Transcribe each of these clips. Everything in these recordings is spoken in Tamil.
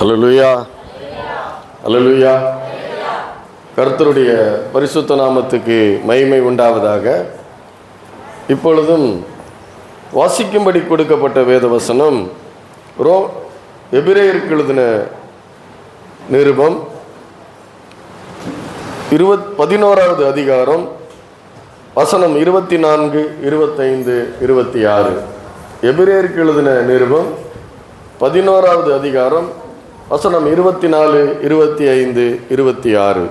அல்லேலூயா, அல்லேலூயா. கர்த்தருடைய பரிசுத்த நாமத்துக்கு மகிமை உண்டாவதாக. இப்பொழுதும் வாசிக்கும்படி கொடுக்கப்பட்ட வேத வசனம் எபிரேயருக்கு எழுதின நிருபம் 11வது அதிகாரம் வசனம் 24, 25, 26. எபிரேயருக்கு எழுதின நிருபம் 11வது அதிகாரம் வசனம் 24, 25, 26.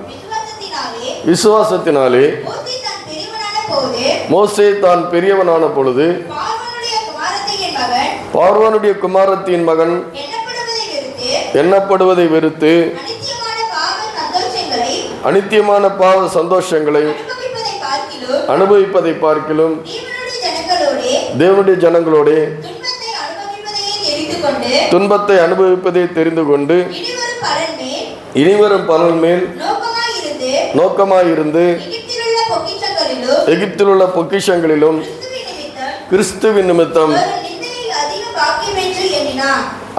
விசுவாசத்தினாலே மோசே தான் பெரியவனான பொழுது பார்வோனுடைய குமாரத்தின் மகன் எண்ணப்படுவதை வெறுத்து அனித்தியமான பாவ சந்தோஷங்களை அனுபவிப்பதை பார்க்கிலும் தேவனுடைய ஜனங்களோடு துன்பத்தை அனுபவிப்பதை தெரிந்து கொண்டு இனிவரும் பலன் மேல் நோக்கமாயிருந்து எகிப்திலுள்ள பொக்கிஷங்களிலும் கிறிஸ்துவின் நிமித்தம்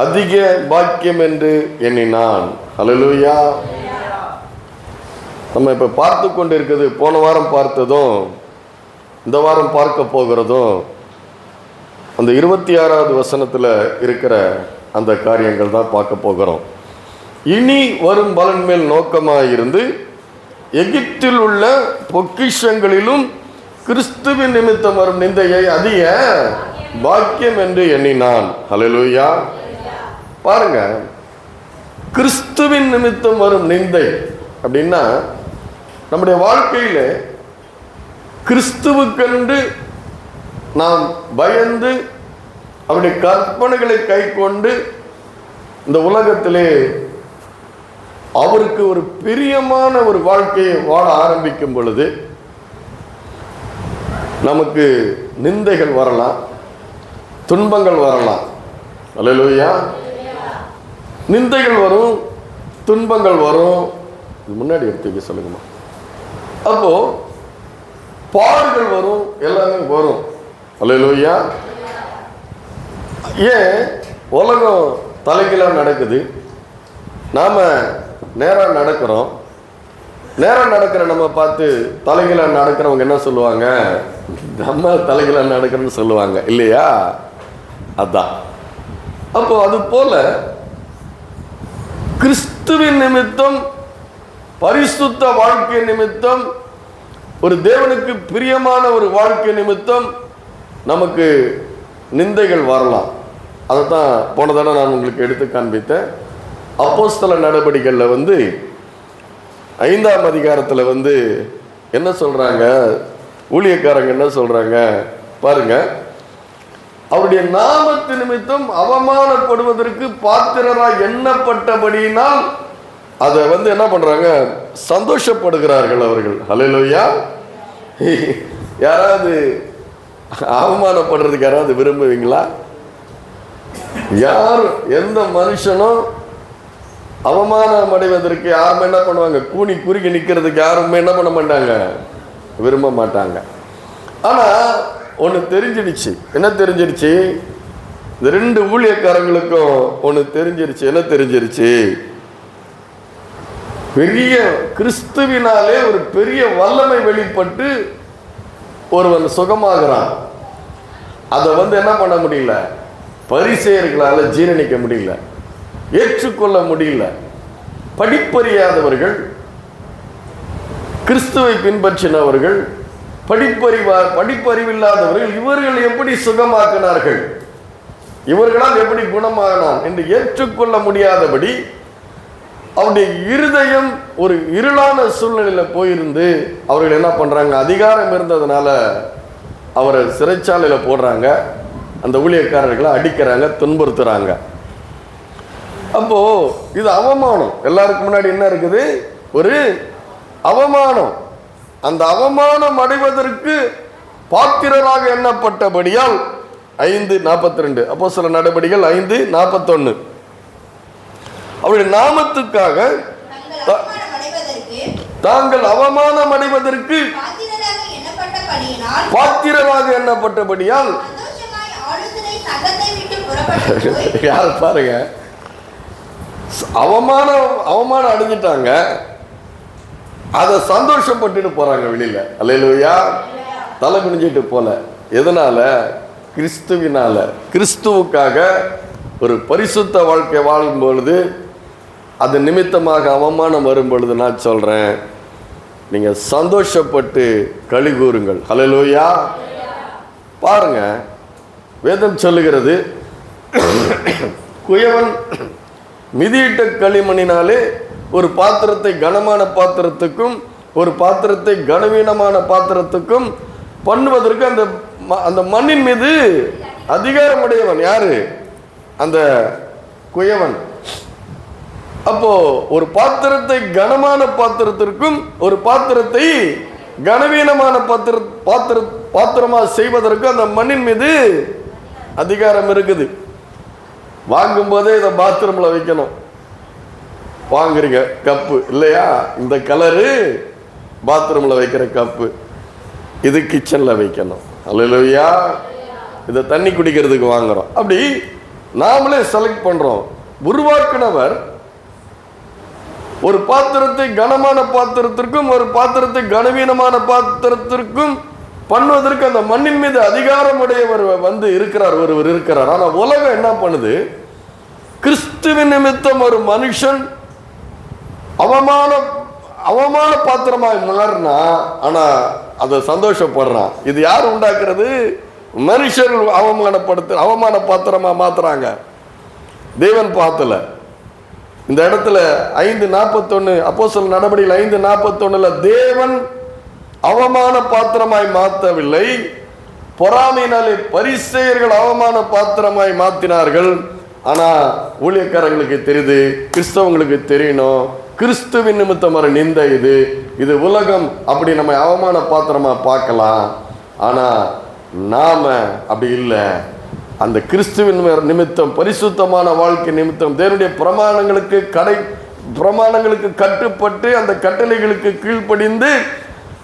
அதிக பாக்கியம் என்று எண்ணினான். அல்லேலூயா. நம்ம இப்ப பார்த்து கொண்டு இருக்கிறது, போன வாரம் பார்த்ததும் இந்த வாரம் பார்க்க போகிறதும் அந்த 26வது வசனத்துல இருக்கிற அந்த காரியங்கள் தான் பார்க்க போகிறோம். இனி வரும் பலன் மேல் நோக்கமாயிருந்து எகிப்தில் உள்ள பொக்கிஷங்களிலும் கிறிஸ்துவின் நிமித்தம் வரும் நிந்தையை அதிக பாக்கியம் என்று எண்ணினான். அல்லேலூயா. பாருங்க, கிறிஸ்துவின் நிமித்தம் வரும் நிந்தை அப்படின்னா நம்முடைய வாழ்க்கையில கிறிஸ்துவுக்கென்று நாம் பயந்து அவருடைய கற்பனைகளை கை கொண்டு இந்த உலகத்திலே அவருக்கு ஒரு பிரியமான ஒரு வாழ்க்கையை வாழ ஆரம்பிக்கும் பொழுது நமக்கு நிந்தைகள் வரலாம், துன்பங்கள் வரலாம். அல்லேலூயா. நிந்தைகள் வரும், துன்பங்கள் வரும். முன்னாடி எடுத்துக்க சொல்லுங்கம்மா. அப்போ பாடுகள் வரும், எல்லாமே வரும். அல்லேலூயா. ஏன் உலகம் தலைகீழாக நடக்குது, நாம நேரம் நடக்கிறோம். நேரம் நடக்கிற நம்ம பார்த்து தலைகீழாக நடக்கிறவங்க என்ன சொல்லுவாங்க? நம்ம தலைகீழாக நடக்கிறோன்னு சொல்லுவாங்க இல்லையா? அதான். அப்போ அது போல கிறிஸ்துவின் நிமித்தம், பரிசுத்த வாழ்க்கை நிமித்தம், ஒரு தேவனுக்கு பிரியமான ஒரு வாழ்க்கை நிமித்தம் நமக்கு நிந்தைகள் வரலாம். அதை தான் போன தடவை நான் உங்களுக்கு எடுத்து காண்பித்தேன். அப்போஸ்தல நடவடிக்கைகளில் 5ஆம் அதிகாரத்தில் என்ன சொல்றாங்க, ஊழியக்காரங்க என்ன சொல்றாங்க பாருங்க. அவருடைய நாமத்து நிமித்தம் அவமானப்படுவதற்கு பாத்திரராய் எண்ணப்பட்டபடியினால் அதை என்ன பண்றாங்க, சந்தோஷப்படுகிறார்கள் அவர்கள். அல்லேலூயா. யாராவது அவமானப்படுறதுக்கு யாராவது விரும்புவீங்களா? யார் எந்த மனுஷனும் அவமானம் அடைவதற்கு யாருமே என்ன பண்ணுவாங்க, கூனி குறுக்கி நிற்கிறதுக்கு யாருமே என்ன பண்ண மாட்டாங்க, விரும்ப மாட்டாங்க. ஆனா ஒன்று தெரிஞ்சிடுச்சு. என்ன தெரிஞ்சிடுச்சு? இந்த 2 ஊழியக்காரங்களுக்கும் ஒன்று தெரிஞ்சிருச்சு. என்ன தெரிஞ்சிருச்சு? பெரிய கிறிஸ்துவினாலே ஒரு பெரிய வல்லமை வெளிப்பட்டு ஒருவன் சுகமாகிறான். அதை என்ன பண்ண முடியல, பரிசேயர்களால ஜீரணிக்க முடியல, ஏற்றுக்கொள்ள முடியல. படிப்பறியாதவர்கள், கிறிஸ்துவை பின்பற்றினவர்கள், படிப்பறிவில்லாதவர்கள், இவர்கள் எப்படி சுகமாக்கினார்கள், இவர்களால் எப்படி குணமானான் என்று ஏற்றுக்கொள்ள முடியாதபடி அவருடைய இருதயம் ஒரு இருளான சூழ்நிலையில போயிருந்து அவர்கள் என்ன பண்றாங்க, அதிகாரம் இருந்ததுனால அவரை சிறைச்சாலையில போடுறாங்க, அந்த ஊழியக்காரர்களை அடிக்கிறாங்க, துன்புறுத்துறாங்க. அப்போ இது அவமானம். எல்லாருக்கும் முன்னாடி என்ன இருக்குது, ஒரு அவமானம். அந்த அவமானம் அடைவதற்கு பாத்திரராக எண்ணப்பட்டபடியால் 5:42 அப்போஸ்தல நடவடிக்கைகள் 5:41 அவருடைய நாமத்துக்காக தாங்கள் அவமானம் அடைவதற்கு பாத்திரராக எண்ணப்பட்டபடியால் யார் பாருங்க, அவமானம் அடைஞ்சிட்டாங்க. அதை சந்தோஷப்பட்டுட்டு போறாங்க வெளியில. அல்லேலூயா. தலை குனிஞ்சிட்டு போல. எதனால? கிறிஸ்துவினால. கிறிஸ்துவுக்காக ஒரு பரிசுத்த வாழ்க்கை வாழும் பொழுது அது நிமித்தமாக அவமானம் வரும் பொழுது நான் சொல்றேன், நீங்க சந்தோஷப்பட்டு களி கூறுங்கள். அல்லேலூயா. பாருங்க, வேதம் சொல்லுகிறது, குயவன் மிதியிட்ட களிமணினாலே ஒரு பாத்திரத்தை கனமான பாத்திரத்துக்கும் ஒரு பாத்திரத்தை கனவீனமான பாத்திரத்துக்கும் பண்ணுவதற்கு அந்த மண்ணின் மீது அதிகாரம் உடையவன் யாரு? அந்த குயவன். அப்போ ஒரு பாத்திரத்தை கனமான பாத்திரத்திற்கும் ஒரு பாத்திரத்தை கனவீனமான பாத்திரமா செய்வதற்கு அந்த மண்ணின் மீது அதிகாரம் இருக்குது. வாங்கும் போதே இதை பாத்ரூம்ல வைக்கணும். வாங்குறீங்க கப்பு இல்லையா, இந்த கலரு பாத்ரூம்ல வைக்கிற கப்பு, இது கிச்சன்ல வைக்கணும். அல்லேலூயா. இதை தண்ணி குடிக்கிறதுக்கு வாங்குறோம். அப்படி நாமளே செலக்ட் பண்றோம். உருவாக்குனவர் ஒரு பாத்திரத்தை கனமான பாத்திரத்திற்கும் ஒரு பாத்திரத்தை கனவீனமான பாத்திரத்திற்கும் பண்ணுவதற்கு அந்த மண்ணின் மீது அதிகாரம் உடையவர் இருக்கிறார், ஒருவர் இருக்கிறார். ஆனா உலகம் என்ன பண்ணுது? கிறிஸ்துவின் நிமித்தம் ஒரு மனுஷன் அவமான பாத்திரமாய் மாறினா, ஆனா அதை சந்தோஷப்படுறான். இது யார் உண்டாக்குறது? மனுஷர்கள் அவமான பாத்திரமா மாத்துறாங்க. தேவன் பார்த்தல. இந்த இடத்துல 5:41 அப்போஸ்தலர் நடபடியில் 5:41 தேவன் அவமான பாத்திரமாய் மாற்றவில்லை, பொறாமையினாலே பரிசேயர்கள் அவமான பாத்திரமாய் மாற்றினார்கள். ஆனா ஊழியக்காரங்களுக்கு தெரியுது, கிறிஸ்தவங்களுக்கு தெரியணும், கிறிஸ்துவின் நிமித்தம் வர நிந்தை இது உலகம் அப்படி நம்ம அவமான பாத்திரமா பார்க்கலாம். ஆனா நாம அப்படி இல்லை. அந்த கிறிஸ்துவின் நிமித்தம், பரிசுத்தமான வாழ்க்கை நிமித்தம், தேவனுடைய பிரமாணங்களுக்கு கட்டுப்பட்டு அந்த கட்டளைகளுக்கு கீழ்ப்படிந்து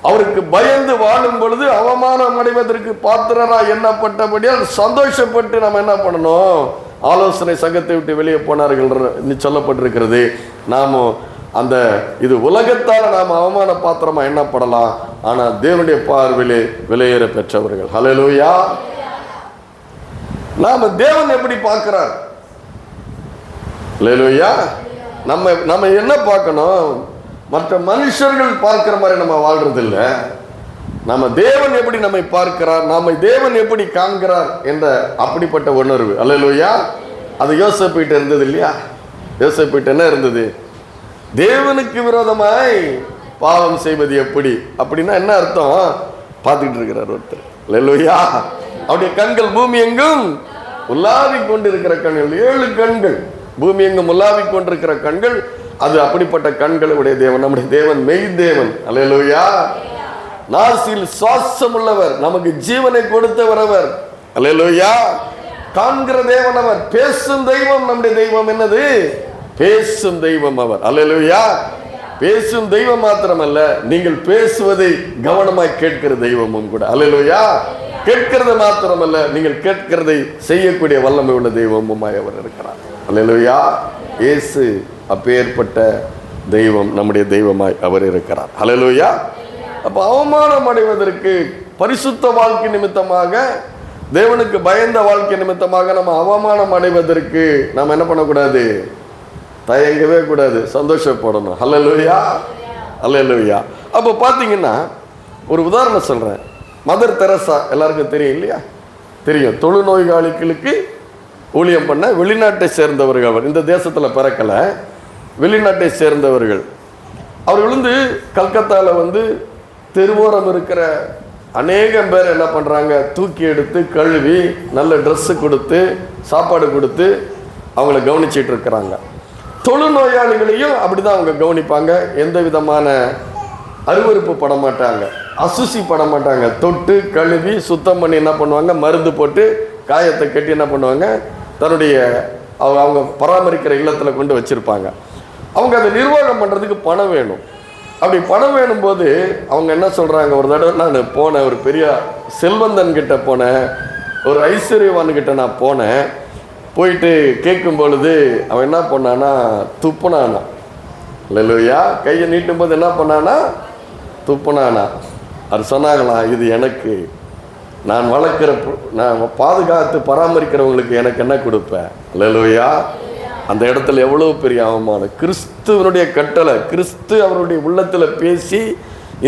அவருக்கு பயந்து வாழும் பொழுது அவமானம் அடைவதற்கு பாத்திரரா எண்ணப்பட்டபடியால் சந்தோஷப்பட்டு நம்ம என்ன பண்ணணும்? ஆலோசனை சங்கத்தை விட்டு வெளியே போனார்கள் சொல்லப்பட்டிருக்கிறது. நாமும் அந்த இது உலகத்தால் நாம் அவமான பாத்திரமா எண்ணப்படலாம், ஆனா தேவனுடைய பார்வையிலே விலையேற பெற்றவர்கள். ஹல்லேலூயா. நாம தேவன் எப்படி பார்க்கிறார்? ஹல்லேலூயா. நம்ம என்ன பார்க்கணும்? மற்ற மனுஷர்கள் பார்க்கிற மாதிரி நம்ம வாழ்றது இல்லை. நம்ம தேவன் எப்படி நம்மை பார்க்கிறார், நாம தேவன் எப்படி காண்கிறார் என்ற அப்படிப்பட்ட உணர்வு. அல்லேலூயா. அது யோசேப்பிட்ட இருந்தது இல்லையா? யோசேப்பிட்ட என்ன இருந்தது? தேவனுக்கு விரோதமாய் பாவம் செய்வது எப்படி அப்படின்னா என்ன அர்த்தம்? பார்த்துக்கிட்டு இருக்கிறார் ஒருத்தர். அல்லேலூயா. அவருடைய கண்கள் பூமி எங்கும் உலாவி கொண்டிருக்கிற கண்கள், 7 கண்கள் பூமி எங்கும் உலாவி கொண்டிருக்கிற கண்கள். அது அப்படிப்பட்ட கண்களுடைய தேவன் நம்முடைய தேவன், மெய் தேவன். அல்லேலூயா. நாசில் சுவாசம் உள்ளவர், நமக்கு ஜீவனை கொடுத்தவர் அவர். அல்லேலூயா. காண்கிற தேவன் அவர், பேசும் தெய்வம் நம்முடைய தெய்வம். என்னது? பேசும் தெய்வம் அவர். அல்லேலூயா. பேசும் தெய்வம் மாத்திரமல்ல, நீங்கள் பேசுவதை கவனமாய் கேட்கிற தெய்வமும் கூட. அல்லேலூயா. கேட்கிறது மாத்திரமல்ல, நீங்கள் கேட்கிறதை செய்யக்கூடிய வல்லமை உள்ள தெய்வமுமாய் அவர் இருக்கிறார். அல்லேலூயா. இயேசு அப்பேற்பட்ட தெய்வம் நம்முடைய தெய்வமாய் அவர் இருக்கிறார். அல்லேலூயா. அப்ப அவமானம் அடைவதற்கு, பரிசுத்த வாழ்க்கை நிமித்தமாக, தேவனுக்கு பயந்த வாழ்க்கை நிமித்தமாக நம்ம அவமானம் அடைவதற்கு நாம் என்ன பண்ணக்கூடாது? தயங்கவே கூடாது, சந்தோஷப்படணும். அல்லேலூயா. அல்லேலூயா. அப்போ பார்த்தீங்கன்னா ஒரு உதாரணம் சொல்றேன். மதர் தெரசா எல்லாருக்கும் தெரியும் இல்லையா? தெரியும். தொழுநோயாளிகளுக்கு ஊழியம் பண்ண வெளிநாட்டை சேர்ந்தவர்கள். அவர் இந்த தேசத்தில் பிறக்கல, வெளிநாட்டை சேர்ந்தவர்கள். அவர்கள் கல்கத்தாவில் தெருவோரம் இருக்கிற அநேகம் பேர் என்ன பண்ணுறாங்க? தூக்கி எடுத்து கழுவி நல்ல ட்ரெஸ்ஸு கொடுத்து சாப்பாடு கொடுத்து அவங்கள கவனிச்சிட்டு இருக்கிறாங்க. தொழுநோயாளிகளையும் அப்படி தான் அவங்க கவனிப்பாங்க. எந்த விதமான அருவருப்பு பட மாட்டாங்க, அசுசி பட மாட்டாங்க. தொட்டு கழுவி சுத்தம் பண்ணி என்ன பண்ணுவாங்க? மருந்து போட்டு காயத்தை கட்டி என்ன பண்ணுவாங்க? தன்னுடைய அவங்க பராமரிக்கிற இல்லத்தில் கொண்டு வச்சுருப்பாங்க. அவங்க அதை நிர்வாகம் பண்ணுறதுக்கு பணம் வேணும். அப்படி பணம் வேணும் போது அவங்க என்ன சொல்கிறாங்க? ஒரு தடவை நான் போனேன், ஒரு பெரிய செல்வந்தன் கிட்ட போனேன், ஒரு ஐஸ்வர்யவான் கிட்ட நான் போனேன். போயிட்டு கேட்கும் பொழுது அவன் என்ன பண்ணானா, துப்புனானா. அல்லேலூயா. கையை நீட்டும் போது என்ன பண்ணானா, துப்புனானா. அது சொன்னாங்களாம், இது எனக்கு, நான் வளர்க்குற, நான் பாதுகாத்து பராமரிக்கிறவங்களுக்கு எனக்கு என்ன கொடுப்பேன். அல்லேலூயா. அந்த இடத்துல எவ்வளோ பெரிய அவமானம். கிறிஸ்துவனுடைய கட்டளை, கிறிஸ்து அவருடைய உள்ளத்தில் பேசி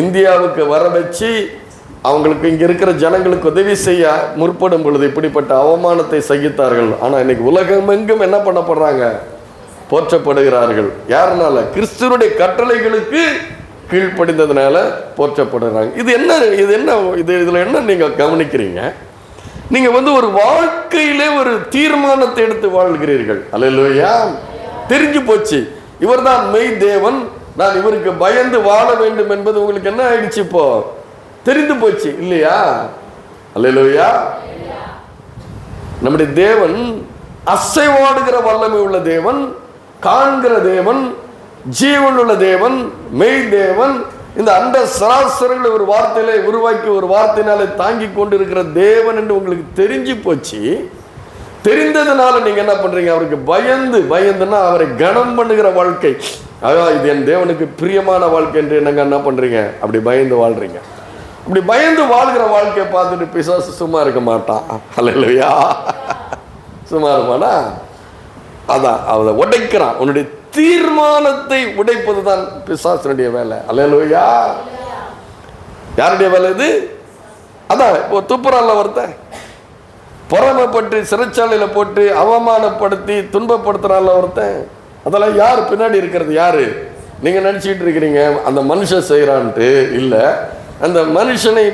இந்தியாவுக்கு வர வச்சு அவங்களுக்கு இங்கே இருக்கிற ஜனங்களுக்கு உதவி செய்ய முற்படும் பொழுது இப்படிப்பட்ட அவமானத்தை சகித்தார்கள். ஆனால் இன்னைக்கு உலகமெங்கும் என்ன பண்ணப்படுறாங்க, போற்றப்படுகிறார்கள். யாருனால? கிறிஸ்துவனுடைய கட்டளைகளுக்கு கீழ்ப்படிந்ததுனால போற்றப்படுறாங்க. இது என்ன இதில் என்ன நீங்கள் கவனிக்கிறீங்க? நீங்கள் ஒரு வாழ்க்கையிலே ஒரு தீர்மானத்தை எடுத்து வாழ்கிறீர்கள். அல்லேலூயா. தெரிஞ்சு போச்சு, இவர் தான் மெய் தேவன், நான் இவருக்கு பயந்து வாழ வேண்டும் என்பது உங்களுக்கு என்ன ஆயிடுச்சு? இப்போ தெரிந்து போச்சு இல்லையா? அல்லேலூயா. நம்முடைய தேவன் அசைவாடுகிற வல்லமை உள்ள தேவன், காண்கிற தேவன், ஜீவன் உள்ள தேவன், மெய் தேவன். இந்த அண்ட சராசரங்களை ஒரு வார்த்தையிலே உருவாக்கி ஒரு வார்த்தையினாலே தாங்கி கொண்டு இருக்கிற தேவன் என்று உங்களுக்கு தெரிஞ்சு போச்சு. தெரிந்ததுனால நீங்க என்ன பண்றீங்க? அவருக்கு பயந்துன்னா அவரை கனம் பண்ணுகிற வாழ்க்கை, அதான் இது என் தேவனுக்கு பிரியமான வாழ்க்கை என்று என்னங்க என்ன பண்றீங்க? அப்படி பயந்து வாழ்றீங்க. அப்படி பயந்து வாழ்கிற வாழ்க்கையை பார்த்துட்டு பிசாசு சும்மா இருக்க மாட்டான். அல்லேலூயா. சும்மா இருப்பானா? அதான் அவனை உடைக்கிறான். உன்னுடைய தீர்மானத்தை உடைப்பது தான் பிசாசனுடைய வேலை. அல்லேலூயா. யாருடைய வேலை இது? அதான் இப்போ துப்புறான்ல ஒருத்தன், பொறாமைப்பட்டு சிறைச்சாலையில் போட்டு அவமானப்படுத்தி துன்பப்படுத்துறான்ல ஒருத்தன், அதெல்லாம் யார் பின்னாடி இருக்கிறது? யாரு? நீங்க நினைச்சிட்டு இருக்கிறீங்க அந்த மனுஷன் செய்யறான்ட்டு. இல்லை, அந்த மனுஷனை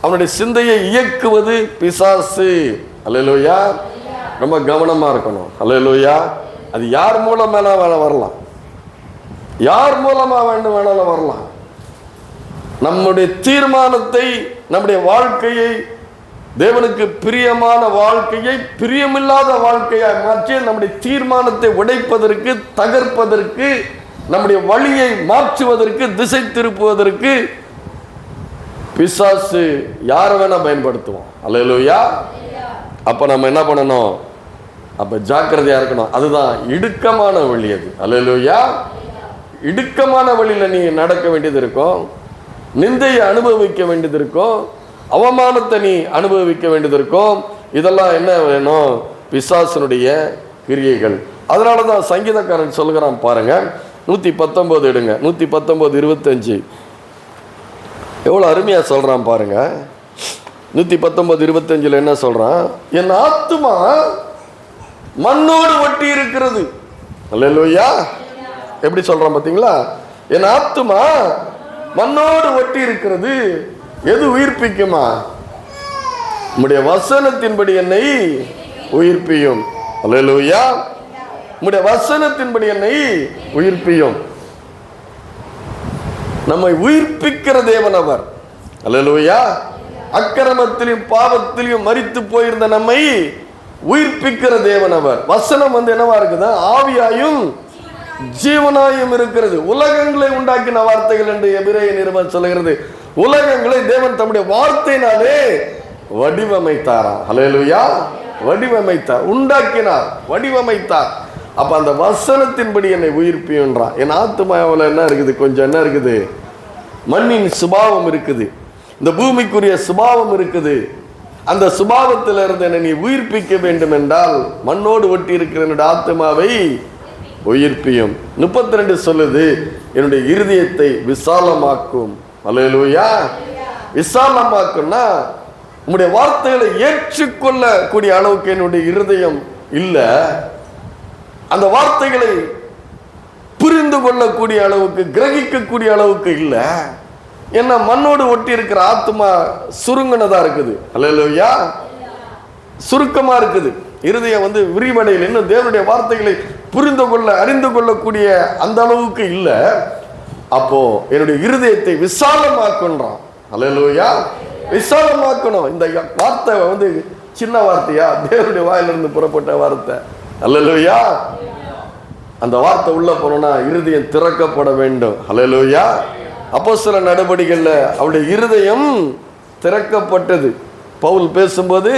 அவனுடைய சிந்தையை இயக்குவது பிசாசு. அல்லேலூயா. ரொம்ப கவனமா இருக்கணும். அல்லேலூயா. அது யார் மூலமா வரலாம், யார் மூலமா வேணாலும் வரலாம். நம்முடைய தீர்மானத்தை, நம்முடைய வாழ்க்கையை, தேவனுக்கு பிரியமான வாழ்க்கையை பிரியமில்லாத வாழ்க்கையை மாற்றி நம்முடைய தீர்மானத்தை உடைப்பதற்கு, தகர்ப்பதற்கு, நம்முடைய வழியை மாற்றுவதற்கு, திசை திருப்புவதற்கு பிசாசு யாரை வேணா பயன்படுத்துவோம். அல்லேலூயா. அப்ப நம்ம என்ன பண்ணணும்? அப்ப ஜாக்கிரதையா இருக்கணும். அதுதான் இடுக்கமான வழி அது. அல்லேலூயா. இடுக்கமான வழியில நீ நடக்க வேண்டியது இருக்கும், நிந்தையை அனுபவிக்க வேண்டியது இருக்கும், அவமானத்தை நீ அனுபவிக்க வேண்டியது இருக்கும். இதெல்லாம் என்ன வேணும்? பிசாசனுடைய கிரியைகள். அதனாலதான் சங்கீதக்காரன் சொல்கிறான் பாருங்க, 119 எடுங்க, 119:25 எவ்வளவு அருமையா சொல்றான் பாருங்க. 119:25 என்ன சொல்றான்? என் ஆத்துமா மண்ணோடு ஒட்டி இருக்கிறது. அல்லேலூயா. எப்படி சொல்றான் பாத்தீங்களா? என் ஆத்துமா மண்ணோடு ஒட்டி இருக்கிறது. எது உயிர்ப்பிக்குமா? உம்முடைய வசனத்தின்படி என்னை உயிர்ப்பியும். அல்லேலூயா. உம்முடைய வசனத்தின்படி என்னை உயிர்ப்பியும். நம்மை உயிர்ப்பிக்கிற தேவன் அவர். அல்லேலூயா. அக்கிரமத்திலும் பாவத்திலும் மரித்து போயிருந்த நம்மை உயிர்ப்பிக்கிற தேவன் அவர். வசனம் என்னவா இருக்குதா? ஆவியாயும் ஜீவனாயும் இருக்கிறது. உலகங்களை உண்டாக்கின வார்த்தைகள் என்று எபிரேய நிருபம் சொல்கிறது. உலகங்களை தேவன் தம்முடைய வார்த்தையினாலே வடிவமைத்தாராம். அல்லேலூயா. வடிவமைத்தார், உண்டாக்கினார், வடிவமைத்தார். அப்ப அந்த வசனத்தின்படி என்னை உயிர்ப்பின்றான். என் ஆத்துமாவில் என்ன இருக்குது? கொஞ்சம் என்ன இருக்குது? மண்ணின் சுபாவம் இருக்குது, இந்த பூமிக்குரிய சுபாவம் இருக்குது. அந்த சுபாவத்தில் இருந்து என்னை நீ உயிர்ப்பிக்க வேண்டும் என்றால் மண்ணோடு ஒட்டி இருக்கிற என்னுடைய ஆத்மாவை உயிர்ப்பியும். 32 சொல்லுது, என்னுடைய இருதயத்தை விசாலமாக்கும். அல்லேலூயா. விசாலமாக்கும்னா உம்முடைய வார்த்தைகளை ஏற்றுக்கொள்ளக்கூடிய அளவுக்கு என்னுடைய இருதயம் இல்லை, அந்த வார்த்தைகளை புரிந்து கொள்ளக்கூடிய அளவுக்கு, கிரகிக்கக்கூடிய அளவுக்கு இல்லை. என்ன, மண்ணோடு ஒட்டி இருக்கிற ஆத்மா சுருங்கினதா இருக்குது. அல்லேலூயா. சுருக்கமா இருக்குது. இருதயம் விரிவடையில் இன்னும் தேவனுடைய வார்த்தைகளை புரிந்து கொள்ள, அறிந்து கொள்ளக்கூடிய அந்த அளவுக்கு இல்லை. அப்போ என்னுடைய இருதயத்தை விசாலமாக்குன்றான். அல்லேலூயா. விசாலமாக்கணும். இந்த வார்த்தை சின்ன வார்த்தையா? தேவனுடைய வாயிலிருந்து புறப்பட்ட வார்த்தை. அல்லேலூயா. அந்த வார்த்தை உள்ள போனோம்னா இருதயம் திறக்கப்பட வேண்டும். அல்லேலூயா. அப்போஸ்தலர் நடபடிகளில் அவருடைய இருதயம் திறக்கப்பட்டது. பவுல் பேசும்போது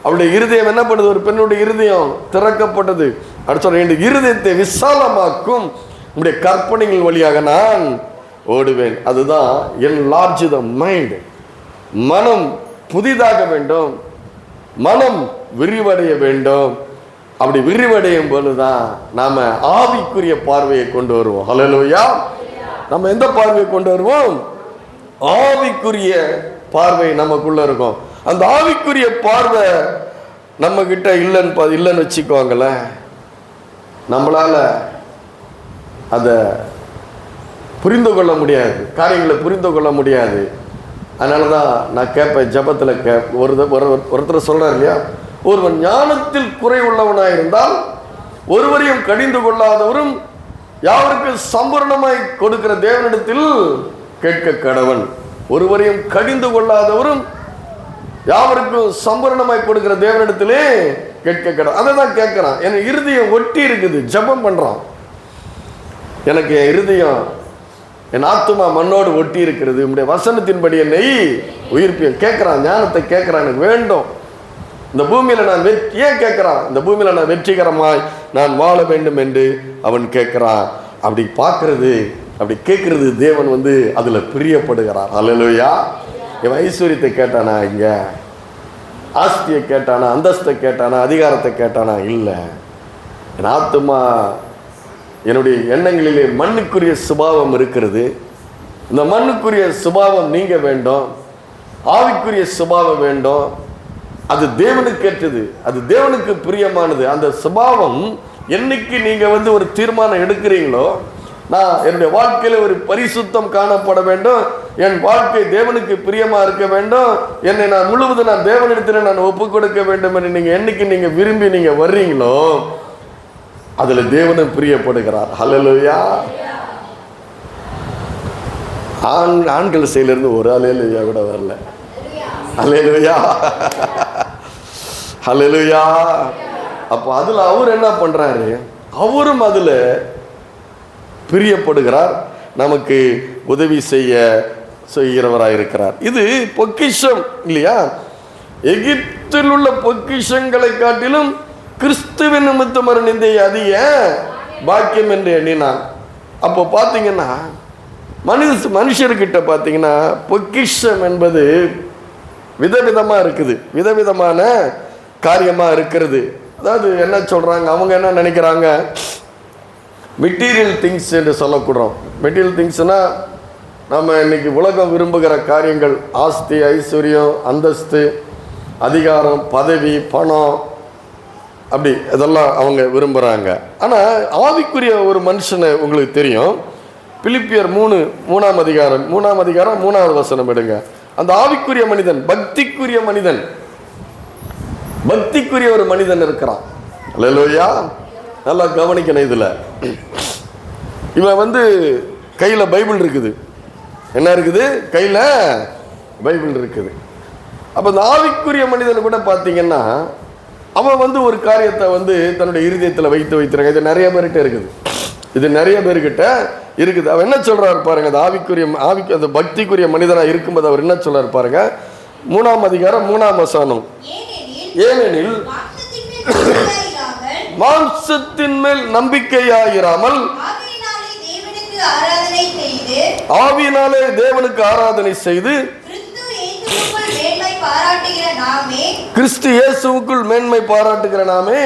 அவளுடைய இருதயம் என்ன பண்ணுது? ஒரு பெண்ணுடைய இருதயம் திறக்கப்பட்டது. அடுத்த சொல்ற, என் இருதயத்தை விசாலமாக்கும் உடைய கற்பனைகள் வழியாக நான் ஓடுவேன். அதுதான் enlarge the mind. மனம் புதிதாக வேண்டும், மனம் விரிவடைய வேண்டும். அப்படி விரிவடையும் போதுதான் நாம ஆவிக்குரிய பார்வையை கொண்டு வருவோம். ஹல்லேலூயா. நம்ம எந்த பார்வையை கொண்டு வருவோம்? ஆவிக்குரிய பார்வை நமக்குள்ள இருக்கும். அந்த ஆவிக்குரிய பார்வை நம்ம கிட்ட இல்லைன்னு வச்சுக்கோங்களேன், நம்மளால அதை புரிந்து கொள்ள முடியாது, காரியங்களை புரிந்து கொள்ள முடியாது. அதனால தான் நான் கேட்பேன், ஜபத்தில் ஒருத்தர் சொல்கிறார் இல்லையா, ஒருவன் ஞானத்தில் குறை உள்ளவனாக இருந்தால் ஒருவரையும் கடிந்து கொள்ளாதவரும் யாருக்கு சம்பூர்ணமாய் கொடுக்கிற தேவனிடத்தில் கேட்க கடவன். ஒருவரையும் கடிந்து கொள்ளாதவரும் யாவருக்கும் சம்பூர்ணமாய் கொடுக்கிற தேவனிடத்திலே கேட்க கடவன். அதை தான் கேட்குறான். என் இருதயம் ஒட்டி இருக்குது, ஜபம் பண்ணுறான். எனக்கு என் இருதயம், என் ஆத்துமா மண்ணோடு ஒட்டி இருக்கிறது, உங்களுடைய வசனத்தின்படி என்னை உயிர்ப்பிய கேட்குறான். ஞானத்தை கேட்குறான், எனக்கு வேண்டும். இந்த பூமியில் நான் ஏன் கேட்குறான்? இந்த பூமியில் நான் வெற்றிகரமாய் நான் வாழ வேண்டும் என்று அவன் கேட்குறான். அப்படி பார்க்கறது, அப்படி கேட்கறது தேவன் அதில் பிரியப்படுகிறார். அல்லேலூயா. என் ஐஸ்வர்யத்தை கேட்டானா? இங்கே ஆஸ்தியை கேட்டானா? அந்தஸ்தை கேட்டானா? அதிகாரத்தை கேட்டானா? இல்லை. என் ஆத்துமா, என்னுடைய எண்ணங்களிலே மண்ணுக்குரிய சுபாவம் இருக்கிறது. இந்த மண்ணுக்குரிய சுபாவம் நீங்க வேண்டும், ஆவிக்குரிய சுபாவம் வேண்டும். அது தேவனுக்கு ஏற்றது, அது தேவனுக்கு பிரியமானது. அந்த சுபாவம் என்னைக்கு நீங்க ஒரு தீர்மானம் எடுக்கிறீங்களோ, நான் என்னுடைய வாழ்க்கையில ஒரு பரிசுத்தம் காணப்பட வேண்டும், என் வாழ்க்கை தேவனுக்கு பிரியமா இருக்க வேண்டும், என்னை நான் முழுவதும் நான் தேவனிடத்தில் நான் ஒப்பு கொடுக்க வேண்டும் என்று நீங்க என்னைக்கு நீங்க விரும்பி நீங்க வர்றீங்களோ, அதுல தேவனும் பிரியப்படுகிறார். ஹல்லேலூயா. ஆண்கள் சைடிலிருந்து ஒரு அல்லேலூயா கூட வரல. அல்லேலூயா, அல்லேலூயா. அப்போ அதுல அவர் என்ன பண்றாரு? அவரும் அதுல பிரியப்படுகிறார், நமக்கு உதவி செய்கிறவராக இருக்கிறார். இது பொக்கிஷம் இல்லையா? எகிப்தில் உள்ள பொக்கிஷங்களை காட்டிலும் கிறிஸ்துவின் நிமித்தம் நிந்தை அதிக பாக்கியம் என்று எண்ணினான். அப்போ பார்த்தீங்கன்னா மனுஷர்கிட்ட பார்த்தீங்கன்னா பொக்கிஷம் என்பது விதவிதமாக இருக்குது, விதவிதமான காரியமாக இருக்கிறது. அதாவது என்ன சொல்கிறாங்க, அவங்க என்ன நினைக்கிறாங்க, மெட்டீரியல் திங்ஸ் என்று சொல்லக்கூடோம். மெட்டீரியல் திங்ஸ்னால் நம்ம இன்னைக்கு உலகம் விரும்புகிற காரியங்கள், ஆஸ்தி, ஐஸ்வர்யம், அந்தஸ்து, அதிகாரம், பதவி, பணம், அப்படி இதெல்லாம் அவங்க விரும்புகிறாங்க. ஆனால் ஆவிக்குரிய ஒரு மனுஷனை உங்களுக்கு தெரியும். பிலிப்பியர் 3:3 3வது வசனம் எடுங்க. அந்த ஆவிக்குரிய மனிதன், பக்திக்குரிய மனிதன், பக்திக்குரிய ஒரு மனிதன் இருக்கிறான். அல்லேலூயா. நல்லா கவனிக்கணும். இதில் இவன் கையில் பைபிள் இருக்குது. என்ன இருக்குது? கையில் பைபிள் இருக்குது. அப்போ இந்த ஆவிக்குரிய மனிதன் கூட பார்த்தீங்கன்னா அவன் ஒரு காரியத்தை தன்னுடைய இருதயத்தில் வைத்திருக்காங்க. இது நிறைய பேர்கிட்ட இருக்குது, இது நிறைய பேர்கிட்ட இருக்குது. அவன் என்ன சொல்றாரு பாருங்க, அந்த அந்த பக்திக்குரிய மனிதனாக இருக்கும்போது அவர் என்ன சொல்றாரு பாருங்க. 3 வசனம், ஏனெனில் மாம்சத்தின் மேல் நம்பிக்கையாயிராமல் ஆவியினாலே தேவனுக்கு ஆராதனை செய்து கிறிஸ்து இயேசுவுக்குள் மேன்மை பாராட்டுகிற நாமே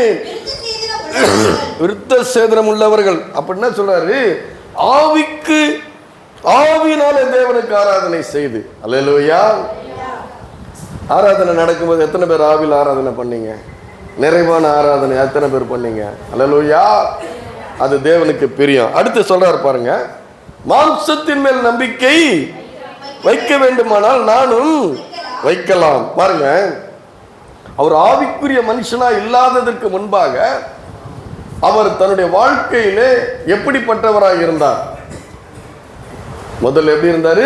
விருத்த சேதனம் உள்ளவர்கள். அப்படின்னா சொல்றாரு, ஆவியினாலே தேவனுக்கு ஆராதனை செய்து. அல்லேலூயா. ஆராதனை நடக்கும்போது எத்தனை பேர் ஆவியில் ஆராதனை பண்ணீங்க? நிறைவான ஆராதனை எத்தனை பேர் பண்ணீங்க? அல்லேலூயா. அது தேவனுக்கு பிரியம். அடுத்து சொல்றாரு பாருங்க, மாம்சத்தின் மேல் நம்பிக்கை வைக்க வேண்டுமானால் நானும் வைக்கலாம். பாருங்க, அவர் ஆவிக்குரிய மனுஷனா இல்லாததற்கு முன்பாக அவர் தன்னுடைய வாழ்க்கையிலே எப்படிப்பட்டவராக இருந்தார்? முதல்ல எப்படி இருந்தாரு?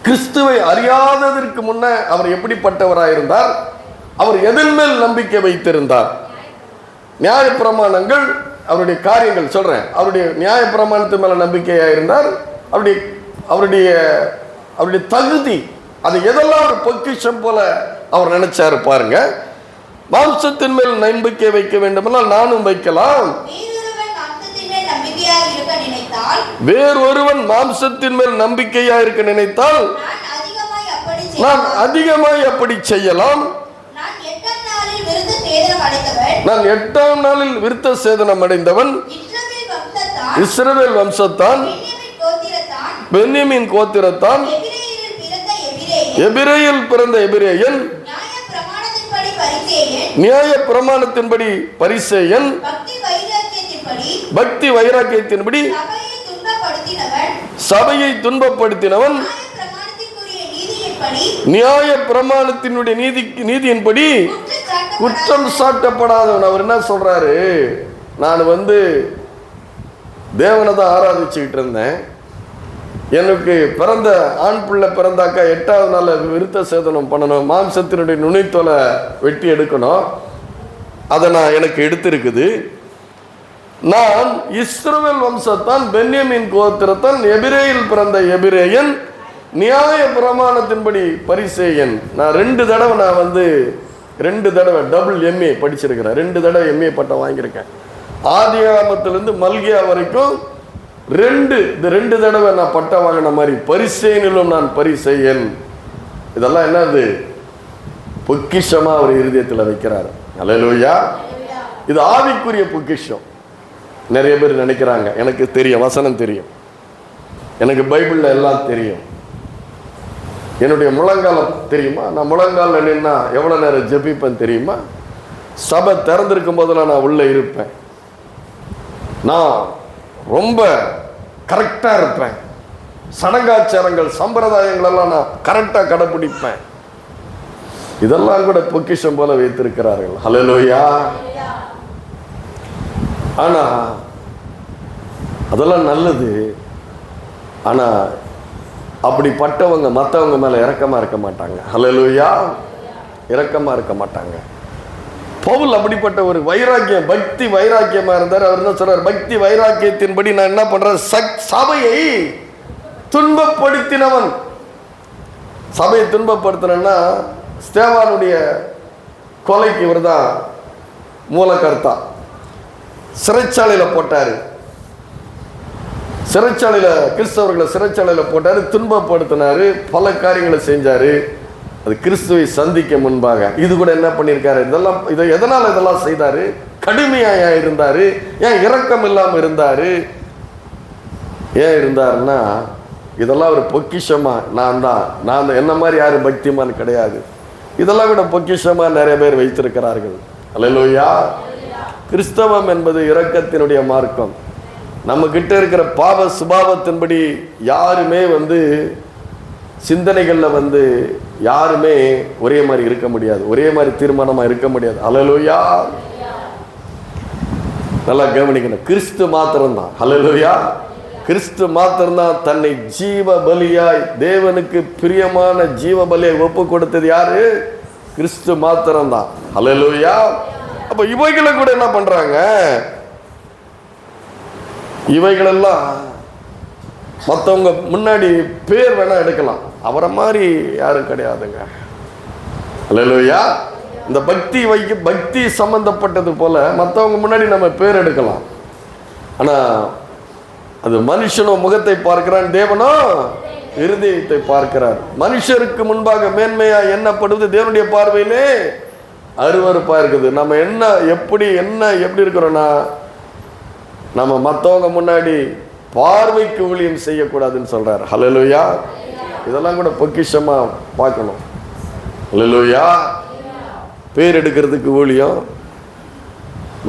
கிறிஸ்துவை அறியாததற்கு முன்ன அவர் எப்படிப்பட்டவராக இருந்தார்? அவர் எதன் மேல் நம்பிக்கை வைத்திருந்தார்? நியாயப்பிரமாணங்கள், அவருடைய காரியங்கள் சொல்றேன், அவருடைய நியாயப்பிரமாணத்து மேல நம்பிக்கையாக இருந்தார். அவருடைய தகுதி, அது எதெல்லாம் ஒரு பொக்கிஷம் போல அவர் நினைச்சாரு பாருங்க. மாம்சத்தின் மேல் நம்பிக்கை வைக்க வேண்டுமென்றால் நானும் வைக்கலாம். வேறொருவன் மாம்சத்தின் மேல் நம்பிக்கையா இருக்க நினைத்தால் நான் அதிகமாய் அப்படி செய்யலாம். நான் 8ஆம் நாளில் விருத்த சேதனம் அடைந்தவன் இஸ்ரவேல் வம்சத்தான், பென்யமீன் கோத்திரத்தான், எபிரேயில் பிறந்த எபிரேயன், நியாய பிரமாணத்தின்படி பரிசேயன், பக்தி வைராக்கியத்தின்படி சபையை துன்பப்படுத்தினவன், நியாய பிரமாணத்தினுடைய நீதியின்படி குற்றம் சாட்டப்படாதவன். அவர் என்ன சொல்றாரு, நான் தேவனை தான் ஆராதிச்சுக்கிட்டு இருந்தேன். எனக்கு பிறந்த ஆண் பிள்ளை பிறந்தாக்கா 8ஆவது நாள் விருத்த சேதனம் பண்ணணும், மாம்சத்தினுடைய நுனித்தோலை வெட்டி எடுக்கணும். அதை எனக்கு எடுத்திருக்குது. நான் இஸ்ரவேல் வம்சத்தான், பென்யமீன் கோத்திரத்தான், எபிரேயில் பிறந்த எபிரேயன், நியாய பிரமாணத்தின்படி பரிசேயன். நான் 2 தடவை டபுள் MA படிச்சிருக்கிறேன். 2 தடவை MA பட்டம் வாங்கியிருக்கேன். ஆதியாகமத்திலிருந்து மல்கியா வரைக்கும் 2 தடவை நான் பட்டம் வாங்கின மாதிரி பரிசேயனிலும் நான் பரிசேயன். இதெல்லாம் என்னது? பொக்கிஷமா அவர் இருதயத்தில் வைக்கிறார். அல்லேலூயா. இது ஆவிக்குரிய பொக்கிஷம். நிறைய பேர் நினைக்கிறாங்க எனக்கு தெரியும், வசனம் தெரியும், எனக்கு பைபிள்ல எல்லாம் தெரியும், என்னுடைய முழங்காலம் தெரியுமா, நான் முழங்கால நின்னா எவ்வளவு நேரம் ஜெபிப்பேன் தெரியுமா, சபை திறந்திருக்கும் போதெல்லாம் நான் உள்ள இருப்பேன், நான் ரொம்ப கரெக்டா இருப்பேன், சடங்காச்சாரங்கள் சம்பிரதாயங்கள் எல்லாம் நான் கரெக்டா கடைபிடிப்பேன். இதெல்லாம் கூட பொக்கிஷம் போல வைத்திருக்கிறார்கள். ஹல்லேலூயா. ஆனா அதெல்லாம் நல்லது. ஆனா அப்படிப்பட்டவங்க மற்றவங்க மேல இரக்கமா இருக்க மாட்டாங்க. ஹல்லேலூயா. இரக்கமா இருக்க மாட்டாங்க. பவுல் அப்படிப்பட்ட ஒரு வைராக்கியம், பக்தி வைராக்கியமா இருந்தார். அவர் என்ன சொல்றார், பக்தி வைராக்கியத்தின்படி நான் என்ன பண்றேன், சபையை துன்பப்படுத்தினவன். சபையை துன்பப்படுத்தினா ஸ்தேவானுடைய கொலைக்கு இவர் தான் மூலக்கர்த்தா. சிறைச்சாலையில் போட்டாரு, கிறிஸ்தவர்களை சிறைச்சாலையில் போட்டாரு, துன்பப்படுத்தினாரு, பல காரியங்களை செஞ்சாரு. அது கிறிஸ்துவை சந்திக்க முன்பாக. இது கூட என்ன பண்ணியிருக்காரு, எதனால இதெல்லாம் செய்தாரு, கடுமையா இருந்தாரு, ஏன் இரக்கம் இல்லாம இருந்தாரு, ஏன் இருந்தாருன்னா இதெல்லாம் ஒரு பொக்கிஷமா, நான் என்ன மாதிரி யாரும் பக்திமான் கிடையாது. இதெல்லாம் கூட பொக்கிஷமா நிறைய பேர் வைத்திருக்கிறார்கள். அல்லேலூயா. கிறிஸ்தவம் என்பது இரக்கத்தினுடைய மார்க்கம். நம்ம கிட்ட இருக்கிற பாவ சுபாவத்தின்படி யாருமே சிந்தனைகள்ல யாருமே ஒரே மாதிரி இருக்க முடியாது, ஒரே மாதிரி தீர்மானமா இருக்க முடியாது. அல்லேலூயா. நல்லா கவனிக்கணும். கிறிஸ்து மாத்திரம்தான், அல்லேலூயா, கிறிஸ்து மாத்திரம்தான் தன்னை ஜீவ பலியாய், தேவனுக்கு பிரியமான ஜீவ பலியை ஒப்பு கொடுத்தது யாரு? கிறிஸ்து மாத்திரம்தான். அல்லேலூயா. அப்ப இவைகளை கூட என்ன பண்றாங்க, இவைகளெல்லாம் மற்றவங்க முன்னாடி பேர் வேணா எடுக்கலாம், அவரை மாதிரி யாரும் கிடையாதுங்க. அல்லேலூயா. இந்த பக்தி சம்பந்தப்பட்டது போல மற்றவங்க முன்னாடி நம்ம பேர் எடுக்கலாம். ஆனா அது மனுஷனோ முகத்தை பார்க்கிறான், தேவனோ இருதயத்தை பார்க்கிறார். மனுஷருக்கு முன்பாக மேன்மையா எண்ணப்படுவது தேவனுடைய பார்வையிலே அருவருப்பா இருக்குது. நம்ம எப்படி இருக்கிறோம்னா, நம்ம மற்றவங்க முன்னாடி பார்வைக்கு ஊழியம் செய்யக்கூடாதுன்னு சொல்றாரு. ஹல்லேலூயா. இதெல்லாம் கூட பொக்கிஷமா பார்க்கணும். ஹல்லேலூயா. பேர் எடுக்கிறதுக்கு ஊழியம்,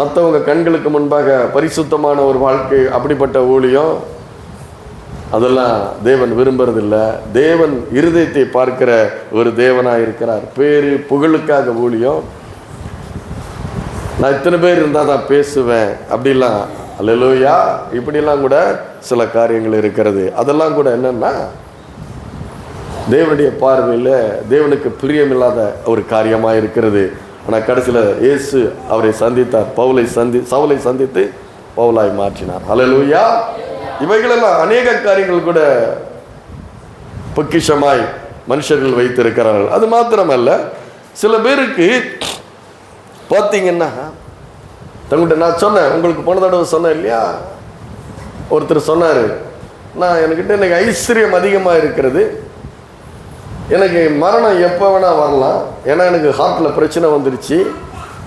மற்றவங்க கண்களுக்கு முன்பாக பரிசுத்தமான ஒரு வாழ்க்கை, அப்படிப்பட்ட ஊழியம், அதெல்லாம் தேவன் விரும்புறதில்லை. தேவன் இருதயத்தை பார்க்கிற ஒரு தேவனாக இருக்கிறார். பேரு புகழுக்காக ஊழியம், நான் இத்தனை பேர் இருந்தால் தான் பேசுவேன் அப்படிலாம், அல்லேலூயா, இப்படிலாம் கூட சில காரியங்கள் இருக்கிறது. அதெல்லாம் கூட என்னன்னா தேவனுடைய பார்வையில் தேவனுக்கு பிரியமில்லாத ஒரு காரியமாக இருக்கிறது. ஆனால் கடைசியில் இயேசு அவரை சந்தித்தார், சவுலை சந்தித்து பவுலாய் மாற்றினார். அல்லேலூயா. இவைகளெல்லாம் அநேக காரியங்கள் கூட பொக்கிஷமாய் மனுஷர்கள் வைத்திருக்கிறார்கள். அது மாத்திரமல்ல, சில பேருக்கு பார்த்தீங்கன்னா தங்கிட்ட நான் சொன்னேன், உங்களுக்கு போன தடவை சொன்னேன் இல்லையா, ஒருத்தர் சொன்னார், நான் என்கிட்ட எனக்கு ஐஸ்வர்யம் அதிகமாக இருக்கிறது, எனக்கு மரணம் எப்போ வேணால் வரலாம், ஏன்னா எனக்கு ஹார்ட்டில் பிரச்சனை வந்துருச்சு,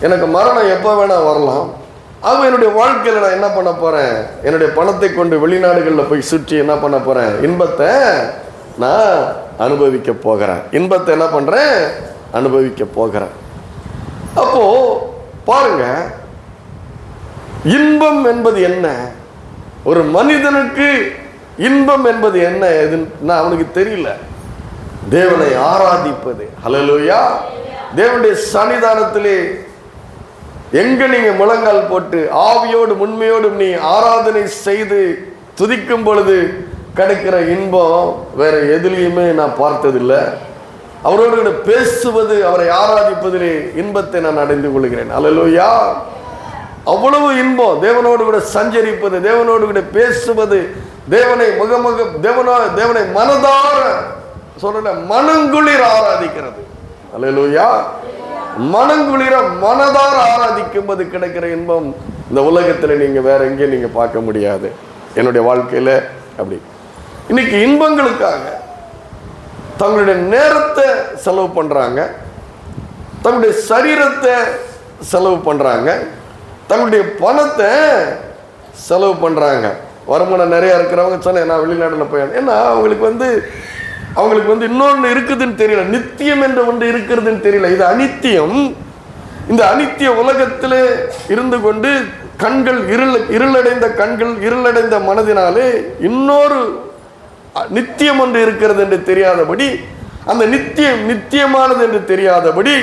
எனக்கு மரணம் எப்போ வேணால் வரலாம், அவன் என்னுடைய வாழ்க்கையில் நான் என்ன பண்ண போகிறேன், என்னுடைய பணத்தை கொண்டு வெளிநாடுகளில் போய் சுற்றி என்ன பண்ண போகிறேன், இன்பத்தை நான் அனுபவிக்க போகிறேன், இன்பத்தை என்ன பண்ணுறேன், அனுபவிக்க போகிறேன். அப்போது பாருங்க, இன்பம் என்பது என்ன, ஒரு மனிதனுக்கு இன்பம் என்பது என்ன எதுன்னு அவனுக்கு தெரியல. தேவனை ஆராதிப்பது, ஹல்லேலூயா, தேவனுடைய சன்னிதானத்திலே எங்க நீங்க முழங்கால் போட்டு ஆவியோடு உண்மையோடு நீ ஆராதனை செய்து துதிக்கும் பொழுது கிடைக்கிற இன்பம் வேற எதுலையுமே நான் பார்த்ததில்லை. அவரோடு பேசுவது, அவரை ஆராதிப்பதிலே இன்பத்தை நான் அடைந்து கொள்கிறேன். ஹல்லேலூயா, அவ்வளவு இன்பம். தேவனோடு கூட சஞ்சரிப்பது, தேவனோடு கூட பேசுவது, தேவனை தேவனை மனதார சொல்ல மனங்குளிர ஆராதிக்கிறது. ஹல்லேலூயா, மனங்குளிர மனதார ஆராதிக்கும் போது கிடைக்கிற இன்பம் இந்த உலகத்தில் நீங்க வேற எங்கேயும் நீங்க பார்க்க முடியாது. என்னுடைய வாழ்க்கையில அப்படி இன்னைக்கு இன்பங்களுக்காக தங்களுடைய நேரத்தை செலவு பண்றாங்க, தங்களுடைய சரீரத்தை செலவு பண்றாங்க, தங்களுடைய பணத்தை செலவு பண்றாங்க. வருமானம் நிறைய இருக்கிறவங்க சொன்னேன், நான் வெளிநாட்டில் போய், ஏன்னா அவங்களுக்கு வந்து இன்னொன்று இருக்குதுன்னு தெரியல, நித்தியம் என்ற ஒன்று இருக்கிறதுன்னு தெரியல. இது அனித்தியம். இந்த அனித்திய உலகத்திலே இருந்து கொண்டு கண்கள் இருளடைந்த கண்கள் இருளடைந்த மனதினாலே இன்னொரு நித்தியம் ஒன்று இருக்கிறது என்று தெரியாதபடி, அந்த நித்தியமானது என்று தெரியாதபடி,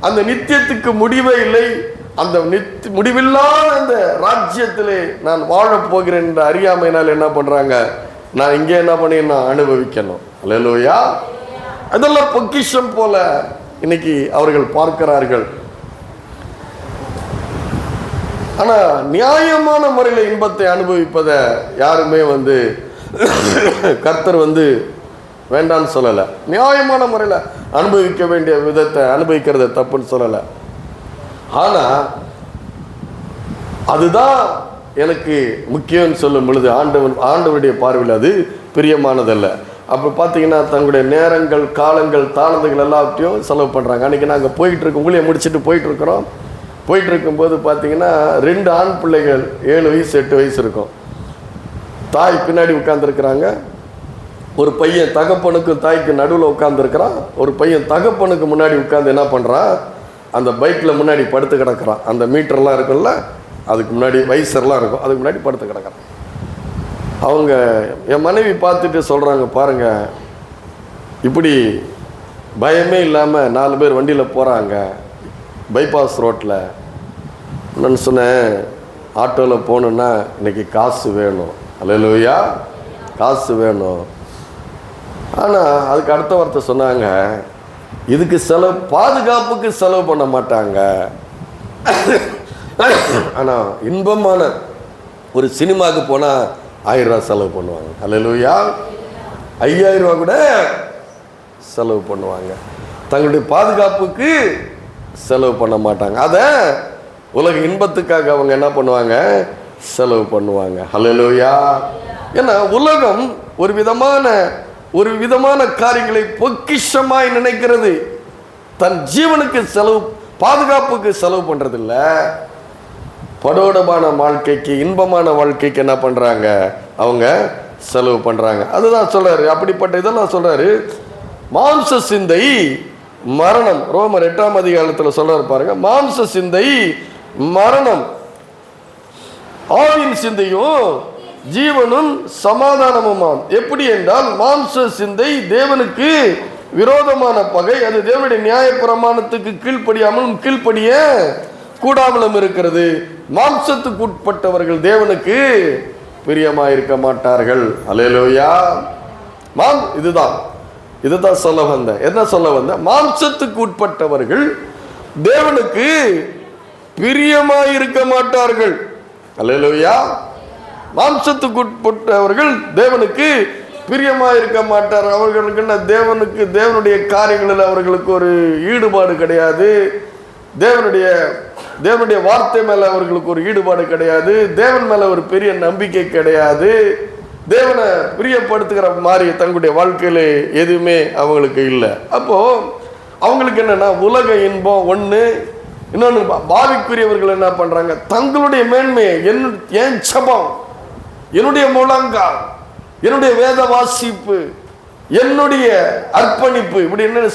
அந்த நித்தியத்துக்கு முடிவே இல்லை, அந்த முடிவில்லாத அந்த ராஜ்யத்திலே நான் வாழப் போகிறேன் என்ற அறியாமையினால் என்ன பண்றாங்க, நான் இங்கே என்ன பண்ணி நான் அனுபவிக்கணும். அல்லேலூயா, அதெல்லாம் பொக்கிஷம் போல இன்னைக்கு அவர்கள் பார்க்கிறார்கள். ஆனா நியாயமான முறையில் இன்பத்தை அனுபவிப்பதை யாருமே கர்த்தர் வேண்டான்னு சொல்லலை. நியாயமான முறையில் அனுபவிக்க வேண்டிய விதத்தை அனுபவிக்கிறத தப்புன்னு சொல்லலை. ஆனா அதுதான் எனக்கு முக்கியம்னு சொல்லும் பொழுது ஆண்டவருடைய பார்வையில் அது பிரியமானதல்ல. அப்போ பார்த்தீங்கன்னா தங்களுடைய நேரங்கள், காலங்கள், தாளந்துகள் எல்லாத்தையும் செலவு பண்ணுறாங்க. அன்றைக்கி நாங்கள் போயிட்டுருக்கோம், ஊழியை முடிச்சுட்டு போயிட்டுருக்குறோம். போயிட்டு இருக்கும்போது பார்த்தீங்கன்னா 2 ஆண் பிள்ளைகள் 7 வயசு 8 வயசு இருக்கும். தாய் பின்னாடி உட்காந்துருக்குறாங்க. ஒரு பையன் தகப்பனுக்கும் தாய்க்கு நடுவில் உட்காந்துருக்கிறான். ஒரு பையன் தகப்பனுக்கு முன்னாடி உட்காந்து என்ன பண்ணுறான், அந்த பைக்கில் முன்னாடி படுத்து கிடக்கிறான். அந்த மீட்டர்லாம் இருக்குல்ல, அதுக்கு முன்னாடி வைசர்லாம் இருக்கும், அதுக்கு முன்னாடி படுத்து கிடக்கிறான். அவங்க என் மனைவி பார்த்துட்டு சொல்கிறாங்க, பாருங்க இப்படி பயமே இல்லாமல் 4 பேர் வண்டியில் போகிறாங்க பைபாஸ் ரோட்டில். நான் சொன்னேன், ஆட்டோவில் போகணுன்னா இன்றைக்கி காசு வேணும். அல்லேலூயா, காசு வேணும். ஆனால் அதுக்கு அடுத்த வார்த்தை சொன்னாங்க, இதுக்கு பாதுகாப்புக்கு செலவு பண்ண மாட்டாங்க, ஆனால் இன்பமான ஒரு சினிமாவுக்கு போனால் 1000 ரூபா செலவு பண்ணுவாங்க. அல்லேலூயா, 5000 ரூபா கூட செலவு பண்ணுவாங்க. தங்களுடைய பாதுகாப்புக்கு செலவு பண்ண மாட்டாங்க. அதை உலக இன்பத்துக்காக அவங்க என்ன பண்ணுவாங்க, செலவு பண்ணுவாங்க. அல்லேலூயா, ஏன்னா உலகம் ஒரு விதமான காரியங்களை பொக்கிஷமாய் நினைக்கிறது. தன் ஜீவனுக்கு பாதுகாப்புக்கு செலவு பண்றதில்ல, படோடமான வாழ்க்கைக்கு, இன்பமான வாழ்க்கைக்கு என்ன பண்றாங்க, அவங்க செலவு பண்றாங்க. அதுதான் சொல்றாரு, அப்படிப்பட்ட இதெல்லாம் சொல்றாரு. மாம்ச சிந்தை மரணம். ரோமர் 8ஆம் அதிகாரத்தில் சொல்றாரு பாருங்க, மாம்ச சிந்தை மரணம், ஆவின் சிந்தையும் ஜீவனும் சமாதானமுமாம். எப்படி என்றால், மாம்ச சிந்தை தேவனுக்கு விரோதமான பகை, அது தேவனுடைய நியாய பிரமாணத்துக்கு கீழ்ப்படிய கூடாமலும் இருக்கிறது. மாம்சத்துக்கு உட்பட்டவர்கள் தேவனுக்கு பிரியமாயிருக்க மாட்டார்கள். அல்லேலூயா, இதுதான் சொல்ல வந்த. என்ன சொல்ல வந்த, மாம்சத்துக்கு உட்பட்டவர்கள் தேவனுக்கு பிரியமாயிருக்க மாட்டார்கள். அல்லேலூயா, மாம்சத்துக்கு உட்பட்டவர்கள் தேவனுக்கு பிரியமா இருக்க மாட்டார். அவர்களுக்கு என்ன, தேவனுடைய காரியங்களில் அவர்களுக்கு ஒரு ஈடுபாடு கிடையாது. தேவனுடைய வார்த்தை மேல அவர்களுக்கு ஒரு ஈடுபாடு கிடையாது. தேவன் மேல ஒரு பெரிய நம்பிக்கை கிடையாது. தேவனை பிரியப்படுத்துகிற மாதிரி தங்களுடைய வாழ்க்கையில எதுவுமே அவங்களுக்கு இல்லை. அப்போ அவங்களுக்கு என்னன்னா, உலக இன்பம் ஒண்ணு, இன்னொன்று பாவிக்குரியவர்கள் என்ன பண்றாங்க, தங்களுடைய மேன்மையை, என் ஜெபம், என்னுடைய முழங்கால், என்னுடைய வேத வாசிப்பு, என்னுடைய அர்ப்பணிப்பு, இப்படி என்ன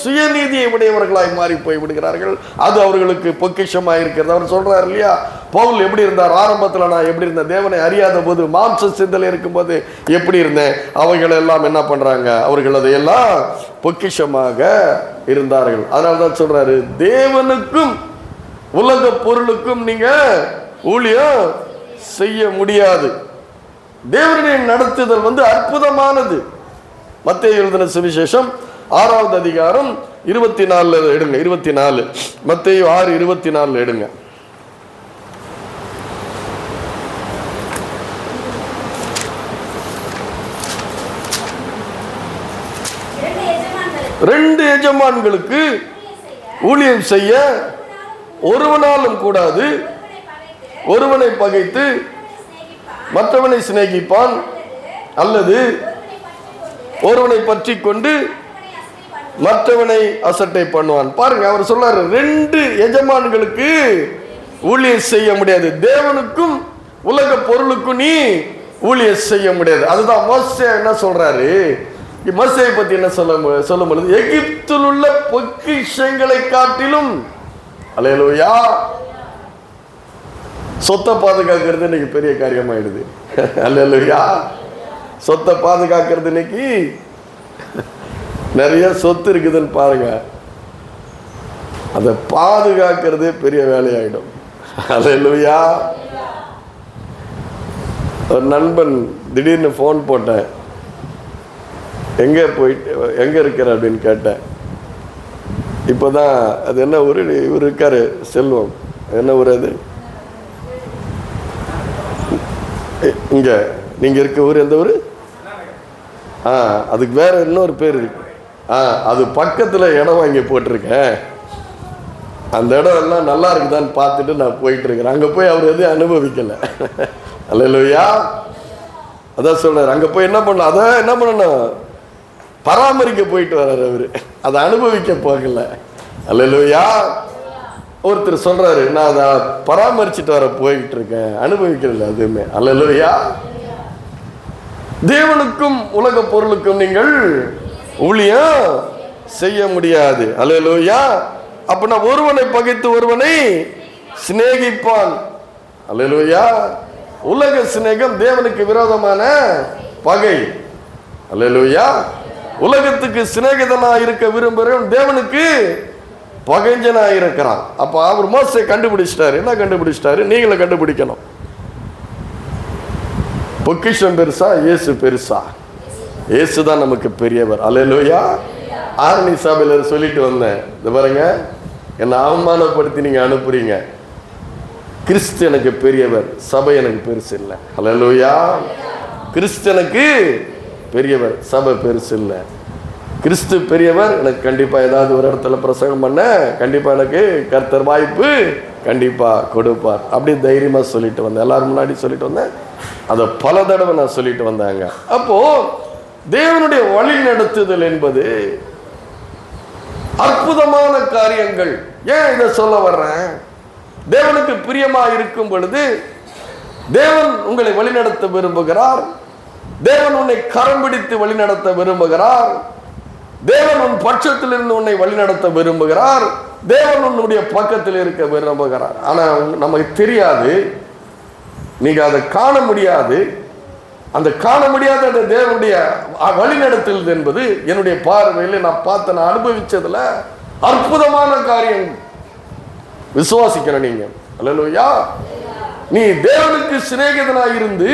சுயநீதியை உடையவர்களாய் மாறி போய் விடுகிறார்கள். அது அவர்களுக்கு பொக்கிஷமாக இருக்கிறது. அவர் சொல்றார் இல்லையா, பவுல் எப்படி இருந்தார் ஆரம்பத்தில், நான் எப்படி இருந்தேன், தேவனை அறியாத போது, மாம்ச சிந்தனை இருக்கும்போது எப்படி இருந்தேன், அவைகள் எல்லாம் என்ன பண்றாங்க, அவர்கள் அதையெல்லாம் பொக்கிஷமாக இருந்தார்கள். அதனால தான் சொல்றாரு, தேவனுக்கும் உலக பொருளுக்கும் நீங்க ஊழியம் செய்ய முடியாது. தேவனுடைய நடத்துதல் அற்புதமானது. மத்தேயு எழுதின சுவிசேஷம் 6வது அதிகாரம் 24 எடுங்க. 24 மத்தேயு 6:24 எடுங்க. ரெண்டு எஜமான்களுக்கு ஊழியம் செய்ய ஒருவனாலும் கூடாது. ஒருவனை பகைத்து மற்றவனை சிநேகிப்பான், அல்லது ஒருவனை பற்றி கொண்டு மற்றவனை அசட்டை பண்ணுவான். பாருங்க, அவர் சொல்றாரு, ரெண்டு எஜமான்களுக்கு ஊழியம் செய்ய முடியாது. தேவனுக்கும் உலக பொருளுக்கும் நீ ஊழியம் செய்ய முடியாது. அதுதான் மோசே என்ன சொல்றாரு, மோசேயை பத்தி என்ன சொல்லும் பொழுது, எகிப்தில் உள்ள பொக்கிஷங்களை காட்டிலும், அல்லேலூயா, சொத்தை பாதுகாக்கிறது இன்னைக்கு பெரிய காரியமாயிடுது. அல்லேலூயா, சொத்தை பாதுகாக்கிறது இன்னைக்கு நிறைய சொத்து இருக்குதுன்னு பாருங்க, அதை பாதுகாக்கிறது பெரிய வேலையாயிடும். அல்லேலூயா. ஒரு நண்பன் திடீர்னு ஃபோன் போட்டேன், எங்க இருக்கிற அப்படின்னு கேட்டேன். இப்போதான் அது என்ன ஊர், இவர் இருக்காரு செல்வம், என்ன ஊர் அது, இங்க நீங்க இருக்க ஊர் எந்த ஊர்? அதுக்கு வேற இன்னொரு பேர் இருக்கு. அது பக்கத்துல இடம் வாங்கி போட்டிருக்கேன். அந்த இடம் எல்லாம் நல்லா இருக்குதான்னு பார்த்துட்டு நான் போயிட்டு இருக்கிறேன். அங்க போய் அவர் எதுவும் அனுபவிக்கல. அல்லேலூயா. அதான் சொல்றாரு, அங்க போய் என்ன பண்ண, அதான் என்ன பண்ணணும், பராமரிக்க போயிட்டு வர்றாரு அவரு, அதை அனுபவிக்க போகல. அல்லேலூயா. ஒருத்தர் சொல்றாரு, நான் அதை பராமரிச்சுட்டு வர போயிட்டு இருக்கேன், அனுபவிக்கல எதுவுமே. அல்லேலூயா. தேவனுக்கும் உலக பொருளுக்கும் நீங்கள் ஊழியம் செய்ய முடியாது. அல்லேலூயா. அப்ப நான் ஒருவனை பகைத்து ஒருவனை சிநேகிப்பான். அல்லேலூயா. உலக சிநேகம் தேவனுக்கு விரோதமான பகை. அல்லேலூயா. உலகத்துக்கு சிநேகிதனா இருக்க விரும்புகிறவன் தேவனுக்கு பகைஞ்சனா இருக்கிறான். அப்ப அவர் மோசே கண்டுபிடிச்சிட்டாரு. என்ன கண்டுபிடிச்சிட்டாரு? நீங்களும் கண்டுபிடிக்கணும். பொக்கிஷம் பெருசா, இயேசு பெருசா? இயேசு தான் நமக்கு பெரியவர். அல்லேலூயா. ஆரணி சபையில் சொல்லிட்டு வந்தேன், இந்த பாருங்க, என்னை அவமானப்படுத்தி நீங்க அனுப்புறீங்க, கிறிஸ்து எனக்கு பெரியவர், சபை எனக்கு பெருசு இல்லை. அல்லேலூயா. கிறிஸ்து எனக்கு பெரியவர், சபை பெருசு இல்லை. கிறிஸ்து பெரியவர், எனக்கு கண்டிப்பா ஏதாவது ஒரு இடத்துல பிரசங்கம் பண்ண கண்டிப்பா எனக்கு கர்த்தர் வாய்ப்பு கண்டிப்பா கொடுப்பார். அப்படி தைரியமா சொல்லிட்டு வந்தேன், எல்லாரும் முன்னாடி சொல்லிட்டு வந்தேன். அதை பல தடவை நான் சொல்லிட்டு வந்தாங்க. அப்போ தேவனுடைய வழி நடத்துதல் என்பது அற்புதமான காரியங்கள். ஏன் இதை சொல்ல வர்றேன்? தேவனுக்கு பிரியமா இருக்கும் பொழுது தேவன் உங்களை வழிநடத்த விரும்புகிறார். தேவன் உன்னை கரம் பிடித்து வழிநடத்த விரும்புகிறார். தேவன் உன் பட்சத்திலிருந்து உன்னை வழிநடத்த விரும்புகிறார். தேவன் உன்னுடைய பக்கத்தில் இருக்க விரும்புகிறார். ஆனா நமக்கு தெரியாது, நீங்க அதை காண முடியாது. அந்த காண முடியாத அந்த தேவனுடைய வழிநடத்தல் என்பது என்னுடைய பார்வையில் நான் பார்த்த, நான் அனுபவிச்சதுல அற்புதமான காரியம். விசுவாசிக்கணும் நீங்க. அல்லேலூயா. நீ தேவனுக்கு சிநேகிதனாய் இருந்து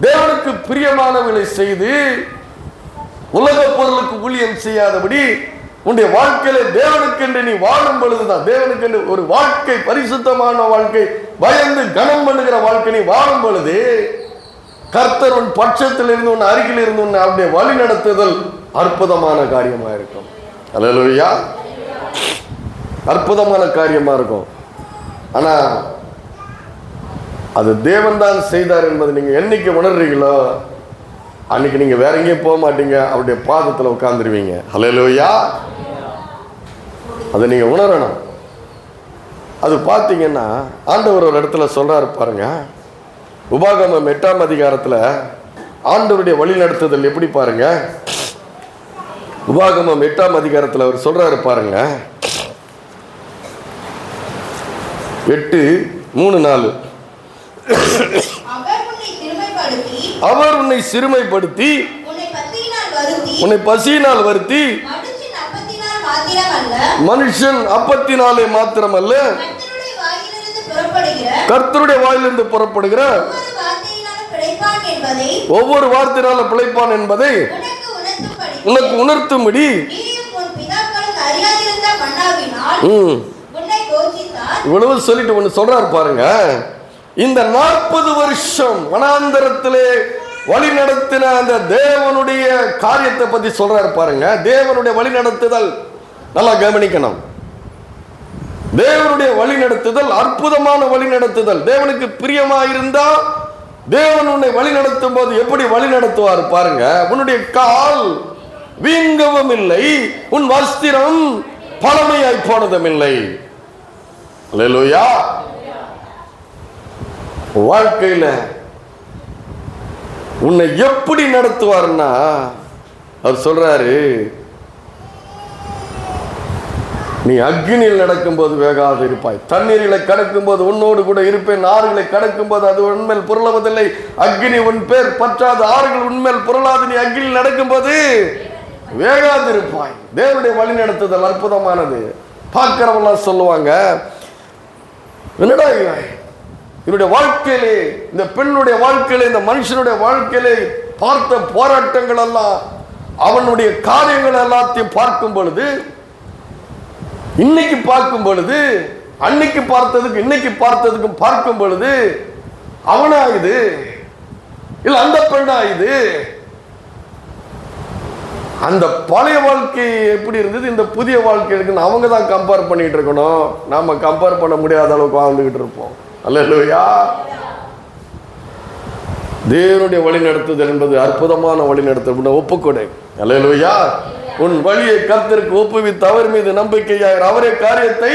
தேவனுக்கு பிரியமானவர்களை செய்து உலக பொருளுக்கு ஊழியம் செய்யாதபடி உன்னுடைய வாழ்க்கையில தேவனுக்கென்று நீ வாழும் பொழுதுதான், தேவனுக்கென்று ஒரு வாழ்க்கை, பரிசுத்தமான வாழ்க்கை, பயந்து கனம் பண்ணுகிற வாழ்க்கை நீ வாழும் பொழுது கர்த்தர் உன் பட்சத்தில் இருந்து உன் அருகில் இருந்து உன் அவருடைய வழி நடத்துதல் அற்புதமான காரியமா இருக்கும். அல்லேலூயா. அற்புதமான காரியமா இருக்கும். ஆனா அது தேவன் தான் செய்தார் என்பதை நீங்க என்னைக்கு உணர்றீங்களோ அன்னைக்கு நீங்க வேற எங்கேயும் போக மாட்டீங்க, அவருடைய பாதத்தில் உட்கார்ந்துருவீங்க. அல்லேலூயா. அதை நீங்க உணரணும். அது பார்த்தீங்கன்னா ஆண்டவர் ஒரு இடத்துல சொல்றாரு பாருங்க, உபாகமம் 8ஆம் அதிகாரத்தில் ஆண்டவருடைய வழி நடத்துதல் எப்படி பாருங்க. உபாகமம் 8ஆம் அதிகாரத்தில் அவர் சொல்றாரு பாருங்க, 8:3-4. அவர் உன்னை சிறுமைப்படுத்தி உன்னை பசியினால் வருத்தி மனுஷன் அப்பத்தினாலே மாத்திரமல்ல கர்த்தருடைய வாயிலிருந்து புறப்படுகிற ஒவ்வொரு வார்த்தையினால பிழைப்பான் என்பதை உனக்கு உணர்த்தும்படி இவ்வளவு சொல்லிட்டு ஒன்று சொல்றாரு பாருங்க. இந்த 40 வருஷம் வனாந்தரத்திலே வழி நடத்தின அந்த தேவனுடைய காரியத்தை பத்தி சொல்றாரு பாருங்க. தேவனுடைய வழி நடத்துதல் நல்லா கவனிக்கணும். தேவனுடைய வழி நடத்துதல் அற்புதமான வழி நடத்துதல். தேவனுக்கு பிரியமாயிருந்தா தேவன் உன்னை வழி நடத்தும் போது எப்படி வழி நடத்துவார் பாருங்க. உன்னுடைய கால் வீங்கவும் இல்லை, உன் வஸ்திரம் பழமையாய் போனதும் இல்லை. அல்லேலூயா. வாழ்க்கையில உன்னை எப்படி நடத்துவார்னா அவர் சொல்றாரு, நீ அக்னியில் நடக்கும் போது வேகாது இருப்பாய், தண்ணீர்களை கடக்கும் போது உன்னோடு கூட இருப்பேன், ஆறுகளை கடக்கும் போது அது உன்மேல் புரளுவதில்லை, அக்னி உன் பேர் பற்றாது, ஆறுகள் உன்மேல் புரளாது, நீ அக்னியில் நடக்கும் போது வேகாது இருப்பாய். தேவனுடைய வழி நடத்துதல் அற்புதமானது. பார்க்கிறவங்களாம் சொல்லுவாங்க, என்னடா என்னுடைய வாழ்க்கையிலே, இந்த பெண்ணுடைய வாழ்க்கையிலே, இந்த மனுஷனுடைய வாழ்க்கையிலே பார்த்த போராட்டங்கள் எல்லாம், அவனுடைய காரியங்கள் எல்லாத்தையும் பார்க்கும் பொழுது, இன்னைக்கு பார்க்கும் பொழுது, அன்னைக்கு பார்த்ததுக்கு இன்னைக்கு பார்த்ததுக்கும் பார்க்கும் பொழுது, அவனா இது இல்ல அந்த பெண்ணா இது? அந்த பழைய வாழ்க்கை எப்படி இருந்தது, இந்த புதிய வாழ்க்கை இருக்குன்னு அவங்க தான் கம்பேர் பண்ணிட்டு இருக்கணும். நாம கம்பேர் பண்ண முடியாத அளவுக்கு வாழ்ந்துகிட்டு இருப்போம். அல்லேலூயா. தேவனுடைய வழி நடத்துதல் என்பது அற்புதமான வழி நடத்துதல். ஒப்புக்கொடை. அல்லேலூயா. உன் வழியை கர்த்தருக்கு ஒப்புவித்து அவர் மீது நம்பிக்கையாயிரு, அவரே காரியத்தை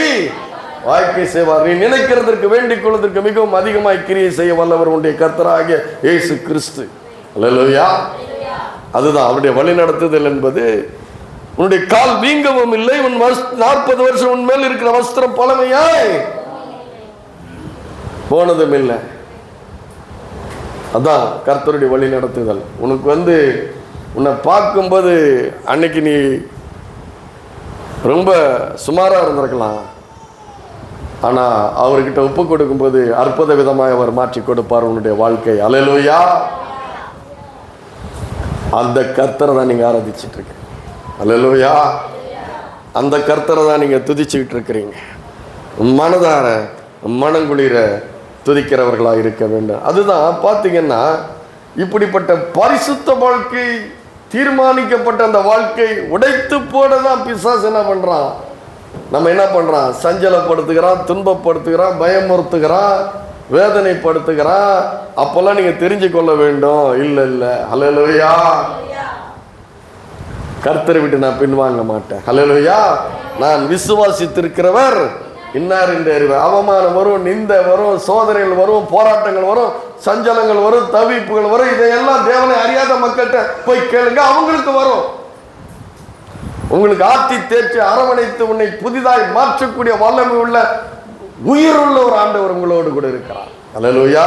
வாய்க்கை செய்வார். நீ நினைக்கிறதற்கு வேண்டிக் கொள்வதற்கு மிகவும் அதிகமாய் கிரியை செய்ய வல்லவர் உன்னுடைய கர்த்தராகிய இயேசு கிறிஸ்து. அல்லேலூயா. அதுதான் அவருடைய வழி நடத்துதல் என்பது. உன்னுடைய கால் வீங்கவும் இல்லை, உன் 40 வருஷம் உன் மேல் இருக்கிற வஸ்திரம் பழமையாய் போனதும் இல்லை. அதான் கர்த்தருடைய வழி நடத்துதல். உனக்கு உன்னை பார்க்கும்போது அன்னைக்கு நீ ரொம்ப சுமாராக இருந்திருக்கலாம், ஆனால் அவர்கிட்ட ஒப்பு கொடுக்கும்போது அற்புத விதமாக அவர் மாற்றி கொடுப்பார் உன்னுடைய வாழ்க்கை. அல்லேலூயா. அந்த கர்த்தரை தான் நீங்கள் ஆராதிச்சுட்டு இருக்கீங்க. அல்லேலூயா. அந்த கர்த்தரை தான் நீங்கள் துதிச்சுக்கிட்டு இருக்கிறீங்க. மனதார மனங்குளிர துதிக்கிறவர்களாக இருக்க வேண்டும். அதுதான் பார்த்தீங்கன்னா, இப்படிப்பட்ட பரிசுத்த வாழ்க்கை, தீர்மானிக்கப்பட்ட அந்த வாழ்க்கை உடைத்து போட தான் பிசாசு என்ன பண்ணுறான், நம்ம என்ன பண்ணுறான், சஞ்சலப்படுத்துகிறான், துன்பப்படுத்துகிறான், பயமுறுத்துகிறான், வேதனைப்படுத்துகிறான். அப்போல்லாம் நீங்கள் தெரிஞ்சு கொள்ள வேண்டும். இல்லை இல்லை. அல்லேலூயா. கர்த்தரை விட்டு நான் பின்வாங்க மாட்டேன். அல்லேலூயா. நான் விசுவாசித்திருக்கிறவர் இன்னார் என்று அறிவேன். அவமானம் வரும், நிந்தை வரும், சோதனைகள் வரும், போராட்டங்கள் வரும், சஞ்சலங்கள் வரும், தவிப்புகள் வரும். இதையெல்லாம் தேவனை அறியாத மக்கள்கிட்ட போய் கேளுங்க, அவங்களுக்கு வரும். உங்களுக்கு ஆத்தி தேய்ச்சி அரவணைத்து உன்னை புதிதாய் மாற்றக்கூடிய வல்லமை உள்ள உயிருள்ள ஒரு ஆண்டவர் உங்களோடு கூட இருக்கிறார். அல்லேலூயா.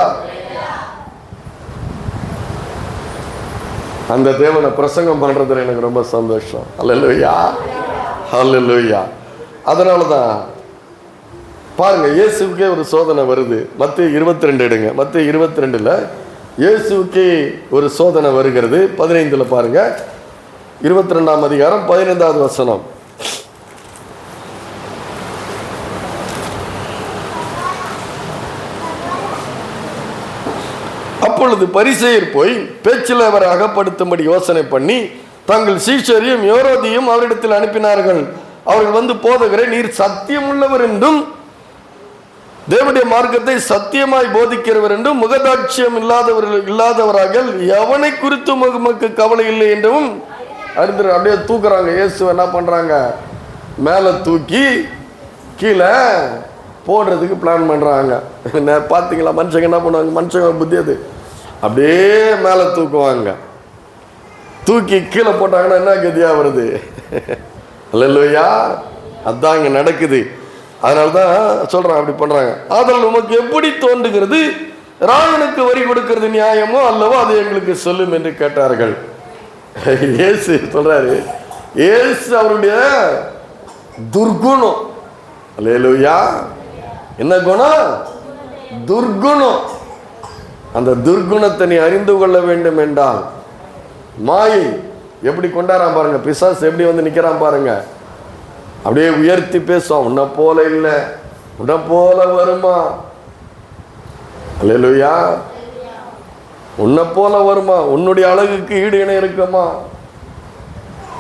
அந்த தேவனை பிரசங்கம் பண்றதுல எனக்கு ரொம்ப சந்தோஷம். அல்லேலூயா. அல்லேலூயா. அதனால தான் பாருங்க, இயேசுக்கே ஒரு சோதனை வருது. மத்தேயு 22 எடுங்க. மத்தேயு 22ல் இயேசுக்கே ஒரு சோதனை வருகிறது. 15ல் பாருங்க, 22ஆம் அதிகாரம் 15வது வசனம். அப்பொழுது பரிசேயர் போய் பேச்சில் அவரை அகப்படுத்தும்படி யோசனை பண்ணி தங்கள் சீஷரையும் யோரோதியும் அவரிடத்தில் அனுப்பினார்கள். அவர்கள் வந்து, போதகரே, நீர் சத்தியம் உள்ளவர் என்றும் தேவனுடைய மார்க்கத்தை சத்தியமாய் போதிக்கிறவர் என்றும் முகதாட்சியம் இல்லாதவராக எவனை குறித்து உமக்கு கவலை இல்லை என்றும் அறிந்து அப்படியே தூக்குறாங்க. இயேசு என்ன பண்றாங்க, மேலே தூக்கி கீழே போடுறதுக்கு பிளான் பண்றாங்க. பார்த்தீங்களா, மனுஷங்க என்ன பண்ணுவாங்க, மனுஷங்க புத்தி அது. அப்படியே மேலே தூக்குவாங்க. தூக்கி கீழே போட்டாங்கன்னா என்ன கதியா வருது? அல்லேலூயா. அதான் இங்க நடக்குது. அதனால்தான் சொல்றாங்க, அப்படி பண்றாங்க. ஆதலால் உமக்கு எப்படி தோன்றுகிறது, ராயனுக்கு வரி கொடுக்கிறது நியாயமோ அல்லவோ அதை எங்களுக்கு சொல்லும் என்று கேட்டார்கள். இயேசு சொல்றாரு, இயேசு அவருடைய துர்குணம். அல்லேலூயா. என்ன குணம்? துர்குணம். அந்த துர்குணத்தை நீ அறிந்து கொள்ள வேண்டும் என்றால், மாயை எப்படி கொண்டாரான் பாருங்க, பிசாசு எப்படி வந்து நிக்கிறான் பாருங்க. அப்படியே உயர்த்தி பேசுவான், உன்னை போல இல்லை, உன்னை போல வருமா? அல்லேலூயா. உன்னை போல வருமா? உன்னுடைய அழகுக்கு ஈடு இணை இருக்குமா?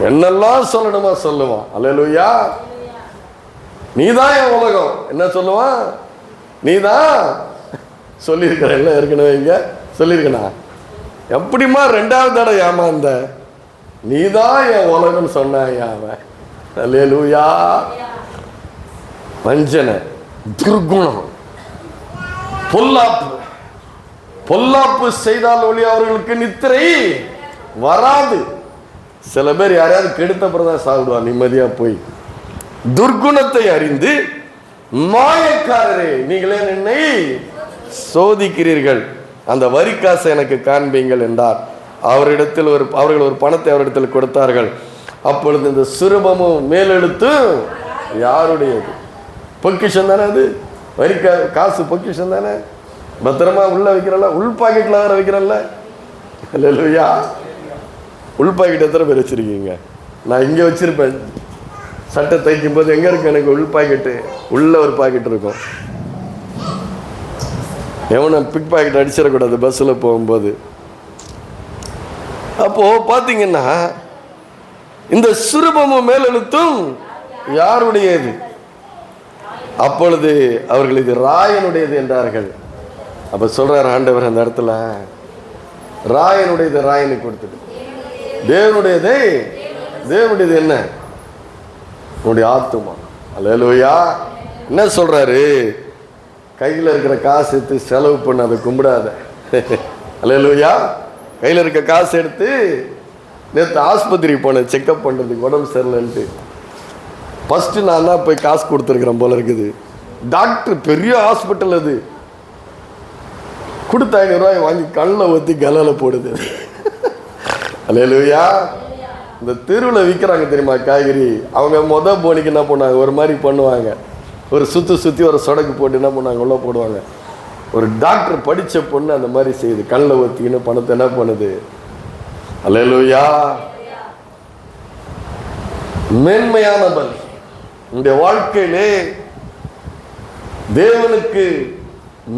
என்னெல்லாம் சொல்லணுமா சொல்லுவான். அல்லேலூயா. நீதான் என் உலகம். என்ன சொல்லுவான்? நீதான் சொல்லியிருக்கிற எல்லாம் ஏற்கனவே இங்க சொல்லியிருக்கனா? எப்படிமா ரெண்டாவது தடவை ஏமாந்த? நீதான் என் உலகம் சொன்னாயா அவன். அல்லேலூயா. வஞ்சனை, துர்குணம், பொல்லாப்பு செய்தால் ஒளி அவர்களுக்கு நித்திரை வராது. சில பேர் யாரையாவது கெடுத்த பிறதான் சாப்பிடுவான் நிம்மதியா போய். துர்குணத்தை அறிந்து மாயக்காரரே, நீங்களே என்னை சோதிக்கிறீர்கள், அந்த வரி காசை எனக்கு காண்பீங்கள் என்றார். அவர்கள் ஒரு பணத்தை அவரிடத்தில் கொடுத்தார்கள். அப்பொழுது இந்த சுரூபமும் மேலெழுத்தும் யாருடையது? பொக்கிஷம் தானே அது. வரி காசு பொக்கிஷம் தானே, பத்திரமா உள்ள வைக்கிறல்ல, உள் பாக்கெட்ல வேற வைக்கிறல்ல. அல்லேலூயா. உள் பாக்கெட் எத்தனை பேர் வச்சிருக்கீங்க? நான் இங்கே வச்சிருப்பேன். சட்டை தைக்கும் போது எங்க இருக்கு எனக்கு உள் பாக்கெட்டு? உள்ள ஒரு பாக்கெட் இருக்கும். எவனை பிக் பாக்கெட் அடிச்சிடக்கூடாது பஸ்ஸில் போகும்போது. அப்போ பார்த்தீங்கன்னா இந்த சுரூபமும் மேலெழுத்தும் யாருடையது? அப்பொழுது அவர்கள் இது ராயனுடையது என்றார்கள். அப்ப சொல்றார் ஆண்டவர் அந்த இடத்துல, ராயனுடையது ராயனுக்கு கொடுத்துட்டு, தேவனுடையது தேவனுடையது என்ன? உன்னுடைய ஆத்துமா. அல்லேலூயா. என்ன சொல்றாரு? கையில் இருக்கிற காசு எடுத்து செலவு பண்ண, அதை கும்பிடாத. அல்லேலூயா. கையில் இருக்க காசு எடுத்து, நேற்று ஆஸ்பத்திரி போனேன் செக்அப் பண்ணுறதுக்கு, உடம்பு சரியில்லைன்ட்டு. ஃபஸ்ட்டு நான் தான் போய் காசு கொடுத்துருக்குறேன் போல இருக்குது. டாக்டர் பெரிய ஹாஸ்பிட்டல் அது, கொடுத்த 500 ரூபாய் வாங்கி கண்ணில் ஊற்றி கலையில் போடுது. அல்லேலூயா. இந்த தெருவில் விற்கிறாங்க தெரியுமா காய்கறி, அவங்க போனிக்கு என்ன பண்ணுவாங்க, ஒரு மாதிரி பண்ணுவாங்க, ஒரு சுற்றி ஒரு சொடக்கு போட்டு என்ன பண்ணுவாங்க, உள்ள போடுவாங்க. ஒரு டாக்டர் படித்த பொண்ணு அந்த மாதிரி செய்யுது, கண்ணில் ஊற்றின்னு பணத்தை என்ன பண்ணுது. அல்லேலூயா. மேன்மையான பலி. உங்களுடைய வாழ்க்கையிலே தேவனுக்கு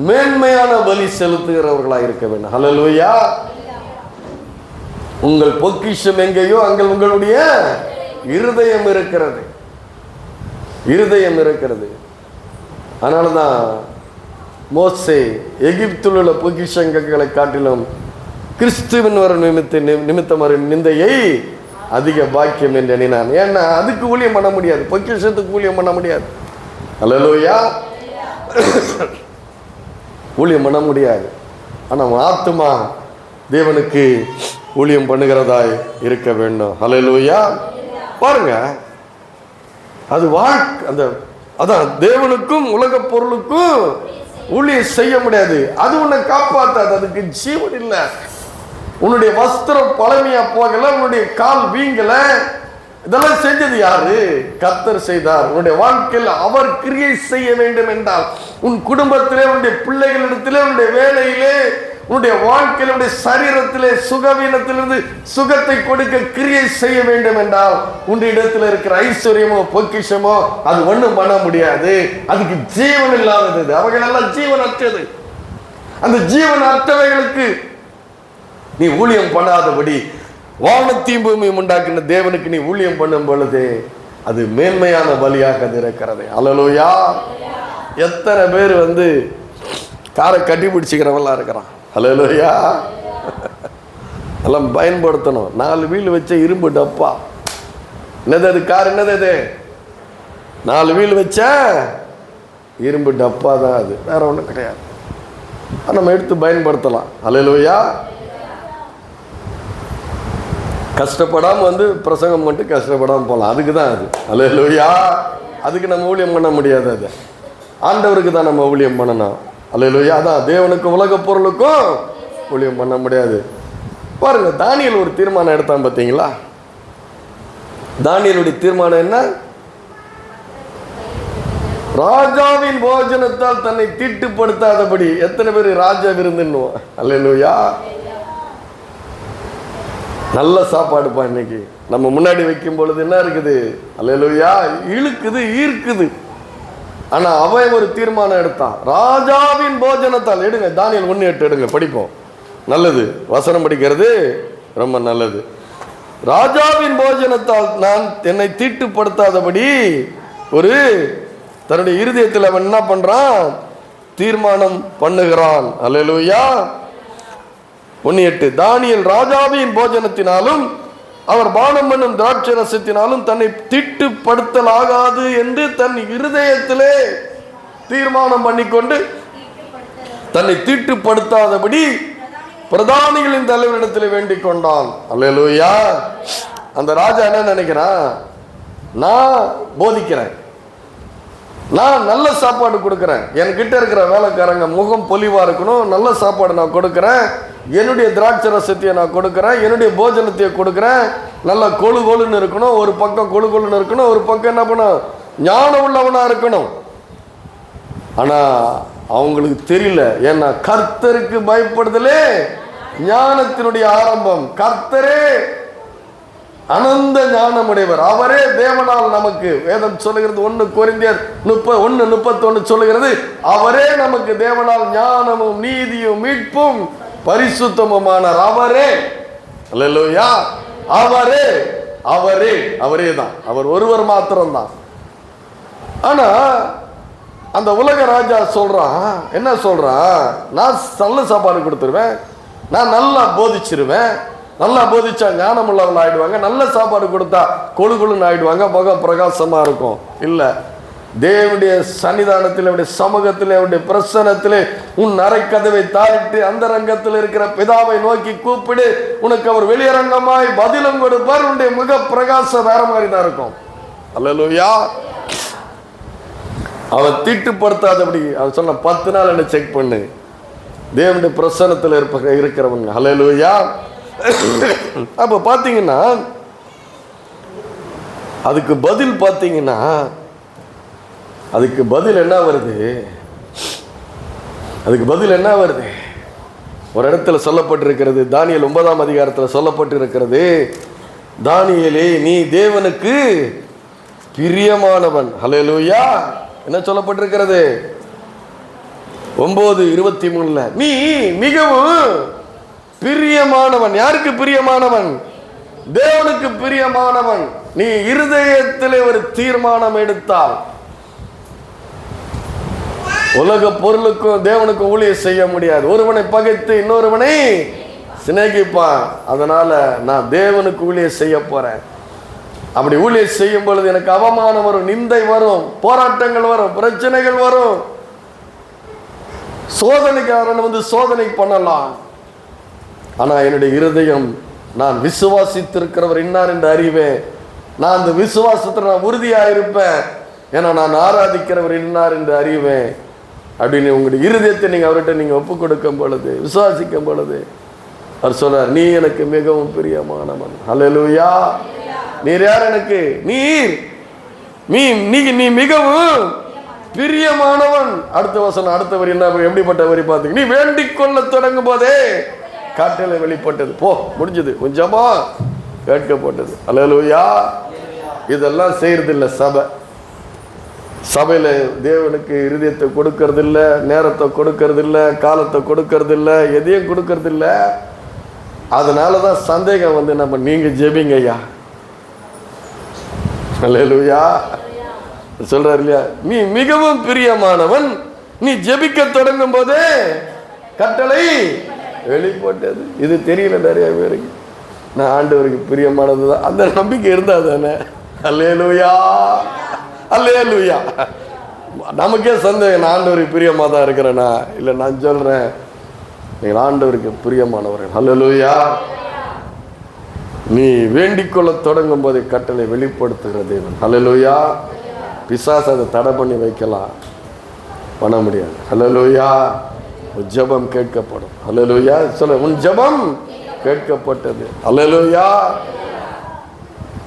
மேன்மையான பலி செலுத்துகிறவர்களாக இருக்க வேண்டும். அல்லேலூயா. உங்கள் பொக்கிஷம் எங்கேயோ அங்கே உங்களுடைய இருதயம் இருக்கிறது. இருதயம் இருக்கிறது. அதனாலதான் மோசே எகிப்தில் உள்ள பொக்கிஷங்களை காட்டிலும் கிறிஸ்துவின் வர நிமித்தம் வரும் நிந்தையை அதிக பாக்கியம் என்று எண்ணினான். ஏன்னா அதுக்கு ஊழியம் பண்ண முடியாது, பொக்கிஷத்துக்கு ஊழியம் பண்ண முடியாது. அல்லேலூயா. ஊழியம் பண்ண முடியாது. ஆனால் ஆத்துமா தேவனுக்கு ஊழியம் பண்ணுகிறதாய் இருக்க வேண்டும். அல்லேலூயா. பாருங்க, அது அதான் தேவனுக்கும் உலக பொருளுக்கும் ஊழியம் செய்ய முடியாது. அது உன்னை காப்பாற்றாது, அதுக்கு ஜீவன் இல்லை. உன்னுடைய வஸ்திரம் பழமையா போகல, உன்னுடைய கால் வீங்கல, இதெல்லாம் செஞ்சது யாரு? கர்த்தர் செய்தார். உன்னுடைய வாழ்க்கையில் அவர் கிரியை செய்ய வேண்டும் என்றால், உன் குடும்பத்திலே, உன்னுடைய பிள்ளைகளிடத்திலே, உன்னுடைய வேலையிலே, உன்னுடைய வாழ்க்கையில், உன்னுடைய சரீரத்திலே சுகவீனத்திலிருந்து சுகத்தை கொடுக்க கிரியை செய்ய வேண்டும் என்றால், உன்னுடைய இடத்துல இருக்கிற ஐஸ்வர்யமோ பொக்கிஷமோ அது ஒண்ணும் பண்ண முடியாது. அதுக்கு ஜீவன் இல்லாதது. அவர்கள் எல்லாம் ஜீவன் அற்றது. அந்த ஜீவன் அற்றவைகளுக்கு நீ ஊழியம் பண்ணாதபடி வானத்தையும் பூமியும் உண்டாக்கின தேவனுக்கு நீ ஊழியம் பண்ணும் பொழுது அது மேன்மையான பலியாக இருக்கிறது. அல்லேலூயா. எத்தனை பேர் காரை கட்டி பிடிச்சிக்கிறவெல்லாம் இருக்கிறான். அல்லேலூயா. எல்லாம் பயன்படுத்தணும். 4 வீல் வச்ச இரும்பு டப்பா. என்னது அது? கார் என்னது அது? 4 வீல் வச்ச இரும்பு டப்பா தான் அது, வேற ஒன்றும் கிடையாது. நம்ம எடுத்து பயன்படுத்தலாம். அல்லேலூயா. கஷ்டப்படாம பிரசங்கம் பண்ணிட்டு கஷ்டப்படாமல் போகலாம். அதுக்கு தான் அது. அல்லேலூயா. அதுக்கு நம்ம ஊழியம் பண்ண முடியாது. அது ஆண்டவருக்கு தான் நம்ம ஊழியம் பண்ணணும். அல்லேலூயா. அதான் தேவனுக்கும் உலக பொருளுக்கும் ஊழியம் பண்ண முடியாது. பாருங்க, தானியேல் ஒரு தீர்மானம் எடுத்தான் பார்த்தீங்களா? தானியேலுடைய தீர்மானம் என்ன? ராஜாவின் போஜனத்தால் தன்னை தீட்டுப்படுத்தாதபடி. எத்தனை பேர் ராஜா விருந்துன்னு? அல்லேலூயா. நல்ல சாப்பாடுப்பா. இன்னைக்கு நம்ம முன்னாடி வைக்கும் பொழுது என்ன இருக்குது? அல்லேலூயா. இழுக்குது, ஈர்க்குது. ஆனா அவன் ஒரு தீர்மானம் எடுத்தான். ராஜாவின் போஜனத்தால். எடுங்க, தானியேல் 1:8 எடுங்க, படிப்போம். நல்லது, வசனம் படிக்கிறது ரொம்ப நல்லது. ராஜாவின் போஜனத்தால் நான் என்னை தீட்டுப்படுத்தாதபடி ஒரு தன்னுடைய இருதயத்தில் அவன் என்ன பண்றான்? தீர்மானம் பண்ணுகிறான். அல்லேலூயா. 1:8 தானியேல் ராஜாவின் போஜனத்தினாலும் அவர் பானம் பண்ணும் திராட்சை ரசத்தினாலும் தன்னை தீட்டுப்படுத்தலாகாது என்று தன் இருதயத்திலே தீர்மானம் பண்ணிக்கொண்டு தன்னை தீட்டுப்படுத்தாதபடி பிரதானிகளின் தலைவரிடத்தில் வேண்டிக் கொண்டான். அல்லேலூயா. அந்த ராஜா என்ன நினைக்கிறான்? நான் போதிக்கிறேன், நான் நல்ல சாப்பாடு கொடுக்குறேன், என்கிட்ட இருக்கிற வேலைக்காரங்க முகம் பொலிவா இருக்கணும், நல்ல சாப்பாடு நான் கொடுக்குறேன், என்னுடைய திராட்சை ரசத்தையை நான் கொடுக்குறேன், என்னுடைய போஜனத்தையை கொடுக்குறேன், நல்லா கொழு கொழுன்னு இருக்கணும், ஒரு பக்கம் கொழு கொழுன்னு இருக்கணும், ஒரு பக்கம் என்ன பண்ணும்? ஞானம் உள்ளவனா இருக்கணும். ஆனா அவங்களுக்கு தெரியல. ஏன்னா கர்த்தருக்கு பயப்படுதலே ஞானத்தினுடைய ஆரம்பம். கர்த்தரே அனந்த ஞானமுடையவர், அவரே தேவனால் நமக்கு வேதம் சொல்லுகிறது. 1 கொரிந்தியர் 1:31 சொல்லுகிறது, அவரே நமக்கு தேவனால் ஞானமும் நீதியும் மீட்பும் பரிசுத்தமுமானார். அவரே. அல்லேலூயா. அவரே அவரே அவரே தான். அவர் ஒருவர் மாத்திரம்தான். ஆனா அந்த உலக ராஜா சொல்றான், என்ன சொல்றான்? நான் நல்ல சாப்பாடு கொடுத்துருவேன், நான் நல்லா போதிச்சிருவேன், நல்லா போதிச்சா ஞானம் உள்ளவர்கள் ஆயிடுவாங்க, நல்ல சாப்பாடு கொடுத்தா கொழு கொழுன்னு ஆயிடுவாங்க, முகம் பிரகாசமா இருக்கும். இல்ல, தேவனுடைய சன்னிதானத்தில், அவருடைய சமூகத்தில், அவருடைய பிரசனத்திலே உன் அறைக்கதவை தாளிட்டு அந்த ரங்கத்தில் இருக்கிற பிதாவை நோக்கி கூப்பிடு, உனக்கு அவர் வெளியரங்கமாய் பதிலும் கொடுப்பார், உன்னுடைய முக பிரகாசம் வேற மாதிரி தான் இருக்கும். அல்லேலூயா. அவன் தீட்டுப்படுத்தாதபடி அவன் சொன்ன 10 நாள் என்ன செக் பண்ணு, தேவனுடைய பிரசன்னத்தில் இருக்கிறவங்க. அல்லேலூயா. அப்ப பாத்தீங்கன்னா அதுக்கு பதில் பாத்தீங்கன்னா அதுக்கு பதில் என்ன வருது? அதுக்கு பதில் என்ன வருது? ஒரு இடத்துல சொல்லப்பட்டிருக்கிறது, தானியேல் 9ஆம் அதிகாரத்தில் சொல்லப்பட்டிருக்கிறது, தானியேலே நீ தேவனுக்கு பிரியமானவன். அல்லேலூயா. என்ன சொல்லப்பட்டிருக்கிறது? 9:23 நீ மிகவும் பிரியமானவன். யாருக்கு பிரியமானவன்? தேவனுக்கு பிரியமானவன். நீ இருதயத்திலே ஒரு தீர்மானம் எடுத்தால் உலக பொருளுக்கும் தேவனுக்கும் ஊழியம் செய்ய முடியாது. ஒருவனை பகைத்து இன்னொருவனை சிநேகிப்பான். அதனால நான் தேவனுக்கு ஊழியம் செய்ய போறேன். அப்படி ஊழியம் செய்யும் பொழுது எனக்கு அவமானம் வரும், நிந்தை வரும், போராட்டங்கள் வரும், பிரச்சனைகள் வரும், சோதனைக்காரன் சோதனை பண்ணலாம். ஆனா என்னுடைய இருதயம், நான் விசுவாசித்திருக்கிறவர் இன்னார் என்று அறிவேன், நான் அந்த விசுவாசத்தில் நான் உறுதியா இருப்பேன், ஏன்னா நான் ஆராதிக்கிறவர் இன்னார் என்று அறிவேன் அப்படின்னு உங்களுடைய இருதயத்தை நீங்க அவர்கிட்ட நீங்க ஒப்பு கொடுக்கும் பொழுது, விசுவாசிக்கும் பொழுது அவர் சொல்றார், நீ எனக்கு மிகவும் பிரியமானவன். அல்லேலூயா. நீர் யார் எனக்கு? நீ மிகவும் பிரியமானவன். அடுத்த வசனம், அடுத்த வரி என்ன, எப்படிப்பட்ட வரி பார்த்தீங்க? நீ வேண்டிக் கொள்ள தொடங்கும் போதே காட்டில வெளிப்பட்டது. போ, முடிஞ்சது, கொஞ்சமா கேட்கப்பட்டது. அல்லேலூயா. இதெல்லாம் செய்யறதில்லை சபை. சபையில தேவனுக்கு இருதயத்தை கொடுக்கறது இல்லை, நேரத்தை கொடுக்கறது இல்லை, காலத்தை கொடுக்கறது இல்லை, எதையும் கொடுக்கறது இல்லை. அதனாலதான் சந்தேகம் வந்து நம்ம நீங்க ஜெபிங்க ஐயா, அல்லேலூயா சொல்றாரு இல்லையா, நீ மிகவும் பிரியமானவன், நீ ஜெபிக்க தொடங்கும் போதே கட்டளை வெளிப்பட்டது. இது தெரியல நிறைய பேருக்கு. நான் ஆண்டவருக்கு பிரியமானதுதான், அந்த நம்பிக்கை இருந்தா தானே. அல்லேலூயா அல்லேலூயா. நமக்கே சந்தேகம், நான் ஆண்டவருக்கு பிரியமா தான் இருக்கிறேனா இல்லை. நான் சொல்றேன், நீங்கள் ஆண்டவருக்கு பிரியமானவர்கள். அல்லேலூயா. நீ வேண்டிக்கொள்ள தொடங்கும் போதே கட்டளை வெளிப்படுத்துகிற தேவன். அல்லேலூயா. பிசாசு அதை தடை பண்ணி வைக்கலாம், பண்ண முடியாது. அல்லேலூயா. உன் ஜெபம் கேட்கப்படும். அல்லேலூயா. சொல்ல, உன் ஜெபம் கேட்கப்பட்டது. அல்லேலூயா.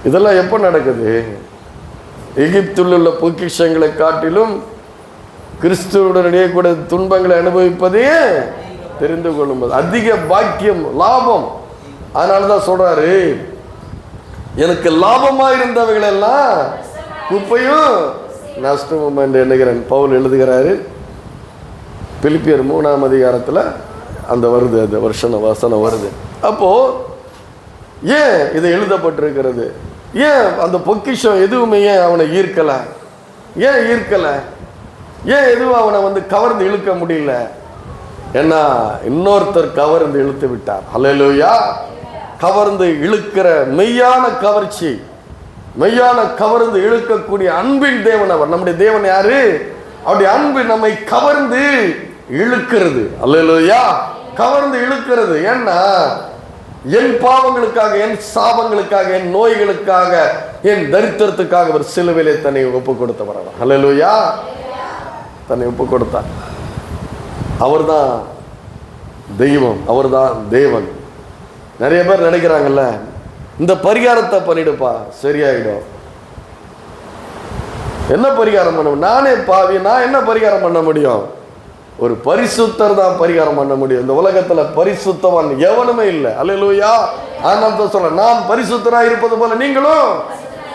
இதெல்லாம் எப்போ நடக்குது? எகிப்தில் உள்ள பொக்கிஷங்களை காட்டிலும் கிறிஸ்துவுடனே கூட துன்பங்களை அனுபவிப்பதையே தெரிந்து கொள்ளும்போது அதிக பாக்கியம், லாபம். அதனாலதான் சொல்றாரு, எனக்கு லாபமா இருந்தவைகள் எல்லாம் குப்பையும் நஷ்டமும் என்று எண்ணுகிறேன். பவுல் எழுதுகிறாரு பிலிப்பியர் 3ஆம் அதிகாரத்தில் அந்த வருது, அந்த வசனம் வருது. அப்போ ஏன் இது எழுதப்பட்டிருக்கிறது? ஏன் அந்த பொக்கிஷம் எதுவுமே ஏன் அவனை ஈர்க்கல? ஏன் ஈர்க்கல? ஏன் எதுவும் அவனை வந்து கவர்ந்து இழுக்க முடியல? ஏன்னா இன்னொருத்தர் கவர்ந்து இழுத்து விட்டார். அல்லேலூயா. கவர்ந்து இழுக்கிற மெய்யான கவர்ச்சி, மெய்யான கவர்ந்து இழுக்கக்கூடிய அன்பின் தேவன் அவர். நம்முடைய தேவன் யாரு? அவருடைய அன்பு நம்மை கவர்ந்து இழுக்கிறது. அல்லேலூயா. கவர்ந்து இழுக்கிறது. ஏன்னா என் பாவங்களுக்காக, என் சாபங்களுக்காக, என் நோய்களுக்காக, என் தரித்திரத்துக்காக அவர் சிலுவையிலே தன்னை ஒப்பு கொடுத்தவர். அல்லேலூயா. தன்னை ஒப்பு கொடுத்தார். அவர்தான் தெய்வம், அவர்தான் தேவன். நிறைய பேர் நினைக்கிறாங்கல்ல, இந்த பரிகாரத்தை பண்ணிடுப்பா சரியாயிடும். என்ன பரிகாரம் பண்ண? நானே பாவி, நான் என்ன பரிகாரம் பண்ண முடியும்? ஒரு பரிசுத்தர் தான் பரிகாரம் பண்ண முடியும். இந்த உலகத்துல பரிசுத்தவான் எவனுமே இல்லை. அல்லேலூயா. அதனால சொல்ல, நான் பரிசுத்தராக இருப்பது போல நீங்களும்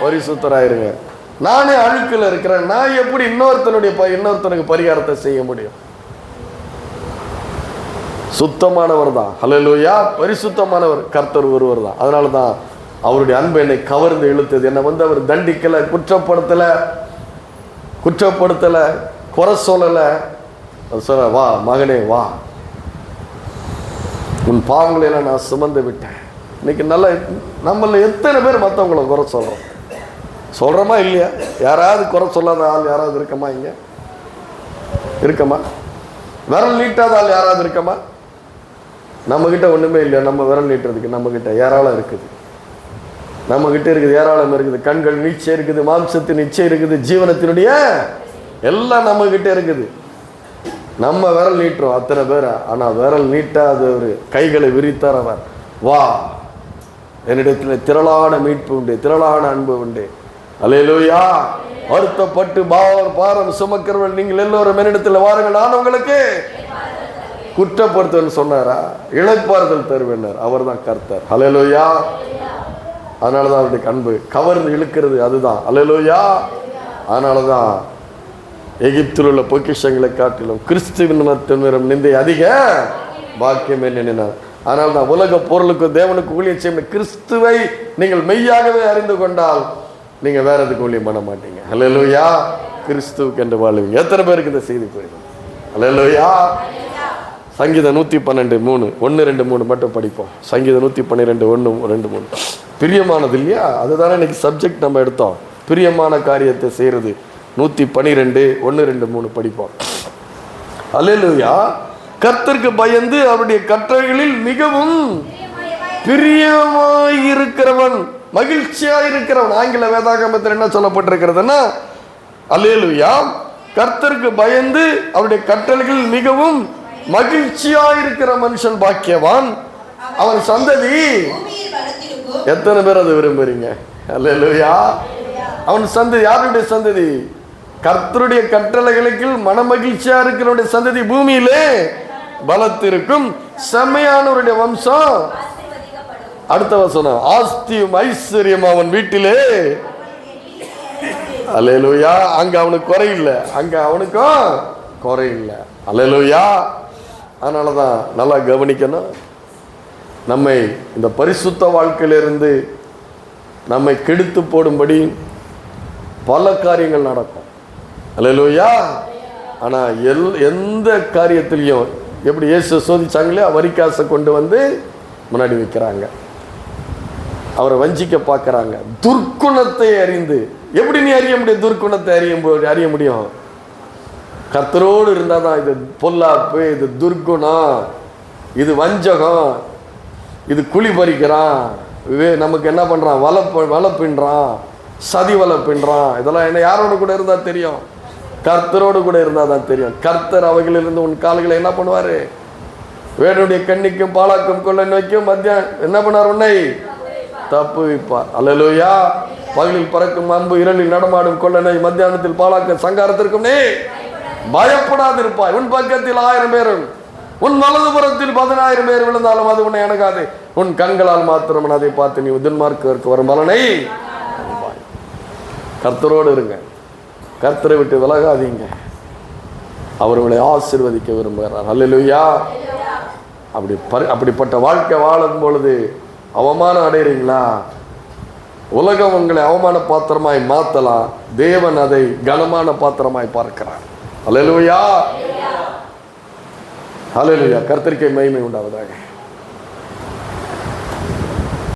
பரிசுத்தராயிருங்க. நானே அழுக்குல இருக்கிறேன், நான் எப்படி இன்னொருத்தனுக்கு பரிகாரத்தை செய்ய முடியும்? சுத்தமானவர் தான். அல்லேலூயா. பரிசுத்தமானவர் கர்த்தர் ஒருவர் தான். அதனால தான் அவருடைய அன்பு என்னை கவர்ந்து இழுத்தது. என்னை வந்து அவர் தண்டிக்கல, குற்றப்படுத்தல, குறை சொல்லல. சொல்ல, வா மகனே வா, உன் பாவங்களை எல்லாம் நான் சுமந்து விட்டேன். இன்னைக்கு நல்ல நம்மள எத்தனை பேர் மற்றவங்களை குறை சொல்றோமா இல்லையா? யாராவது குறை சொல்லாத ஆள் யாராவது இருக்கமா? இங்க இருக்கமா? விரல் நீட்டாத ஆள் யாராவது இருக்கமா? நம்ம கிட்ட ஒண்ணுமே இல்லையா? நம்ம விரல் நீட்டுறதுக்கு நம்ம கிட்ட ஏராளம் இருக்குது. நம்ம கிட்ட இருக்குது, ஏராளம் இருக்குது. கண்கள் நீச்சை இருக்குது, மாம்சத்தின் நிச்சயம் இருக்குது, ஜீவனத்தினுடைய எல்லாம் நம்ம கிட்ட இருக்குது. நம்ம விரல் நீட்டுறோம் அத்தனை பேரை. ஆனா விரல் நீட்டாத ஒரு கைகளை விரித்தார் அவர். வா, என்னிடத்தில் திரளான மீட்பு உண்டு, திரளான அன்பு உண்டு. அல்லேலூயா. வருத்தப்பட்டு பாரம் சுமக்கிறவர்கள் நீங்கள் எல்லோரும் என்னிடத்தில் வாருங்கள், நான் உங்களுக்கு குற்றப்படுத்துவேன்னு சொன்னாரா? இளைப்பாறுதல் தருவேன்னார். அவர் தான் கர்த்தர். அல்லேலூயா. அதனாலதான் அவருடைய அன்பு கவர்ந்து இழுக்கிறது. அதுதான் அல்லேலூயா. அதனாலதான் எகிப்தில் உள்ள பொக்கிஷங்களை காட்டிலும் கிறிஸ்துவின் நிந்தை அதிக பாக்கியம் எண்ணினார். ஆனால் தான் உலக பொருளுக்கு தேவனுக்கு ஊழியம் செய்ய கிறிஸ்துவை நீங்கள் மெய்யாகவே அறிந்து கொண்டால் நீங்க வேற எதுக்கு ஊழியம் பண்ண மாட்டீங்க. அல்லேலூயா. கிறிஸ்துவுக்கு என்று வாழ்வீங்க. எத்தனை பேருக்கு இந்த செய்தி புரியுது? அல்லேலூயா. சங்கீதம் 112:3 1, 2, 3 மட்டும் படிப்போம். சங்கீதம் 112 1, 2, 3. பிரியமானது இல்லையா? அதுதானே இன்னைக்கு சப்ஜெக்ட் நம்ம எடுத்தோம். பிரியமான காரியத்தை செய்யறது. 112 1, 2, 3 படிப்போம். அல்லேலூயா. கர்த்தருக்கு பயந்து அவருடைய கட்டளைகளில் மிகவும் பிரியமாயிருக்கிறவன், மகிழ்ச்சியாயிருக்கிறவன். ஆங்கில வேதாகமத்தில் என்ன சொல்லப்பட்டிருக்கிறதுன்னா, அல்லேலூயா, கர்த்தருக்கு பயந்து அவருடைய கட்டளைகளில் மிகவும் மகிழ்ச்சியாயிருக்கிற மனுஷன் பாக்கியவான், அவன் சந்ததி. எத்தனை பேர் அதை விரும்புறீங்க? அல்லேலூயா. அவன் சந்ததி யாருடைய சந்ததி? கர்த்தருடைய கட்டளைகளுக்கு மனமகிழ்ச்சியா இருக்கிறவருடைய சந்ததி பூமியிலே பலத்திருக்கும். செம்மையானவருடைய வம்சம். அடுத்த வசனம், ஆஸ்தியும் ஐஸ்வர்யம் அவன் வீட்டிலே. அல்லேலூயா. அங்க அவனுக்கு குறையில்லை, அங்க அவனுக்கும் குறையில்லை. அல்லேலூயா. அதனாலதான் நல்லா கவனிக்கணும். நம்மை இந்த பரிசுத்த வாழ்க்கையிலிருந்து நம்மை கெடுத்து போடும்படி பல காரியங்கள் நடக்கும். அல்லேலூயா. ஆனால் எந்த காரியத்திலையும் எப்படி இயேசு சோதிச்சாங்களே, வரிக்காசை கொண்டு வந்து முன்னாடி வைக்கிறாங்க, அவரை வஞ்சிக்க பார்க்குறாங்க. துர்க்குணத்தை அறிந்து, எப்படி நீ அறிய முடியும்? துர்க்குணத்தை அறிய முடியும் கர்த்தரோடு இருந்தால் தான். இது பொல்லாப்பு, இது துர்க்குணம், இது வஞ்சகம், இது குழி பறிக்கிறான், நமக்கு என்ன பண்ணுறான், வலை பின்றான், சதி வலை பின்றான். இதெல்லாம் என்ன யாரோடு கூட இருந்தால் தெரியும்? கர்த்தரோடு கூட இருந்தால் தான் தெரியும். கர்த்தர் அவைகளிலிருந்து உன் கால்களை என்ன பண்ணுவார்? வேணுடைய கண்ணிக்கும் பாலாக்கும் கொள்ளை நோய்க்கும் மத்தியானம் என்ன பண்ணார்? உன்னை தப்பு வைப்பார். அல்லேலூயா. பகலில் பறக்கும் அம்பு, இரலில் நடமாடும் கொள்ளை நோய், மத்தியானத்தில் பாலாக்க சங்காரத்திற்கும் நீ பயப்படாதிருப்பாய். உன் பக்கத்தில் 1000 பேரும் உன் வலதுபுறத்தில் 10,000 பேர் விழுந்தாலும் அது உன்னை அணுகாது. உன் கண்களால் மாத்திரம் அதை பார்த்து நீ துன்மார்க்கருக்கு வரும் பலனை அடைவாய். கர்த்தரோடு இருங்க, கர்த்தரை விட்டு விலகாதீங்க. அவர் உங்களை ஆசீர்வதிக்க விரும்புகிறார். அல்லேலூயா. அப்படிப்பட்ட வாழ்க்கை வாழும் பொழுது அவமானம் அடைகிறீங்களா? உலகம் உங்களை அவமான பாத்திரமாய் மாற்றலாம், தேவன் அதை கனமான பாத்திரமாய் பார்க்கிறார். அல்லேலூயா. அல்லேலூயா. கர்த்தருக்கு மகிமை உண்டாவதாக.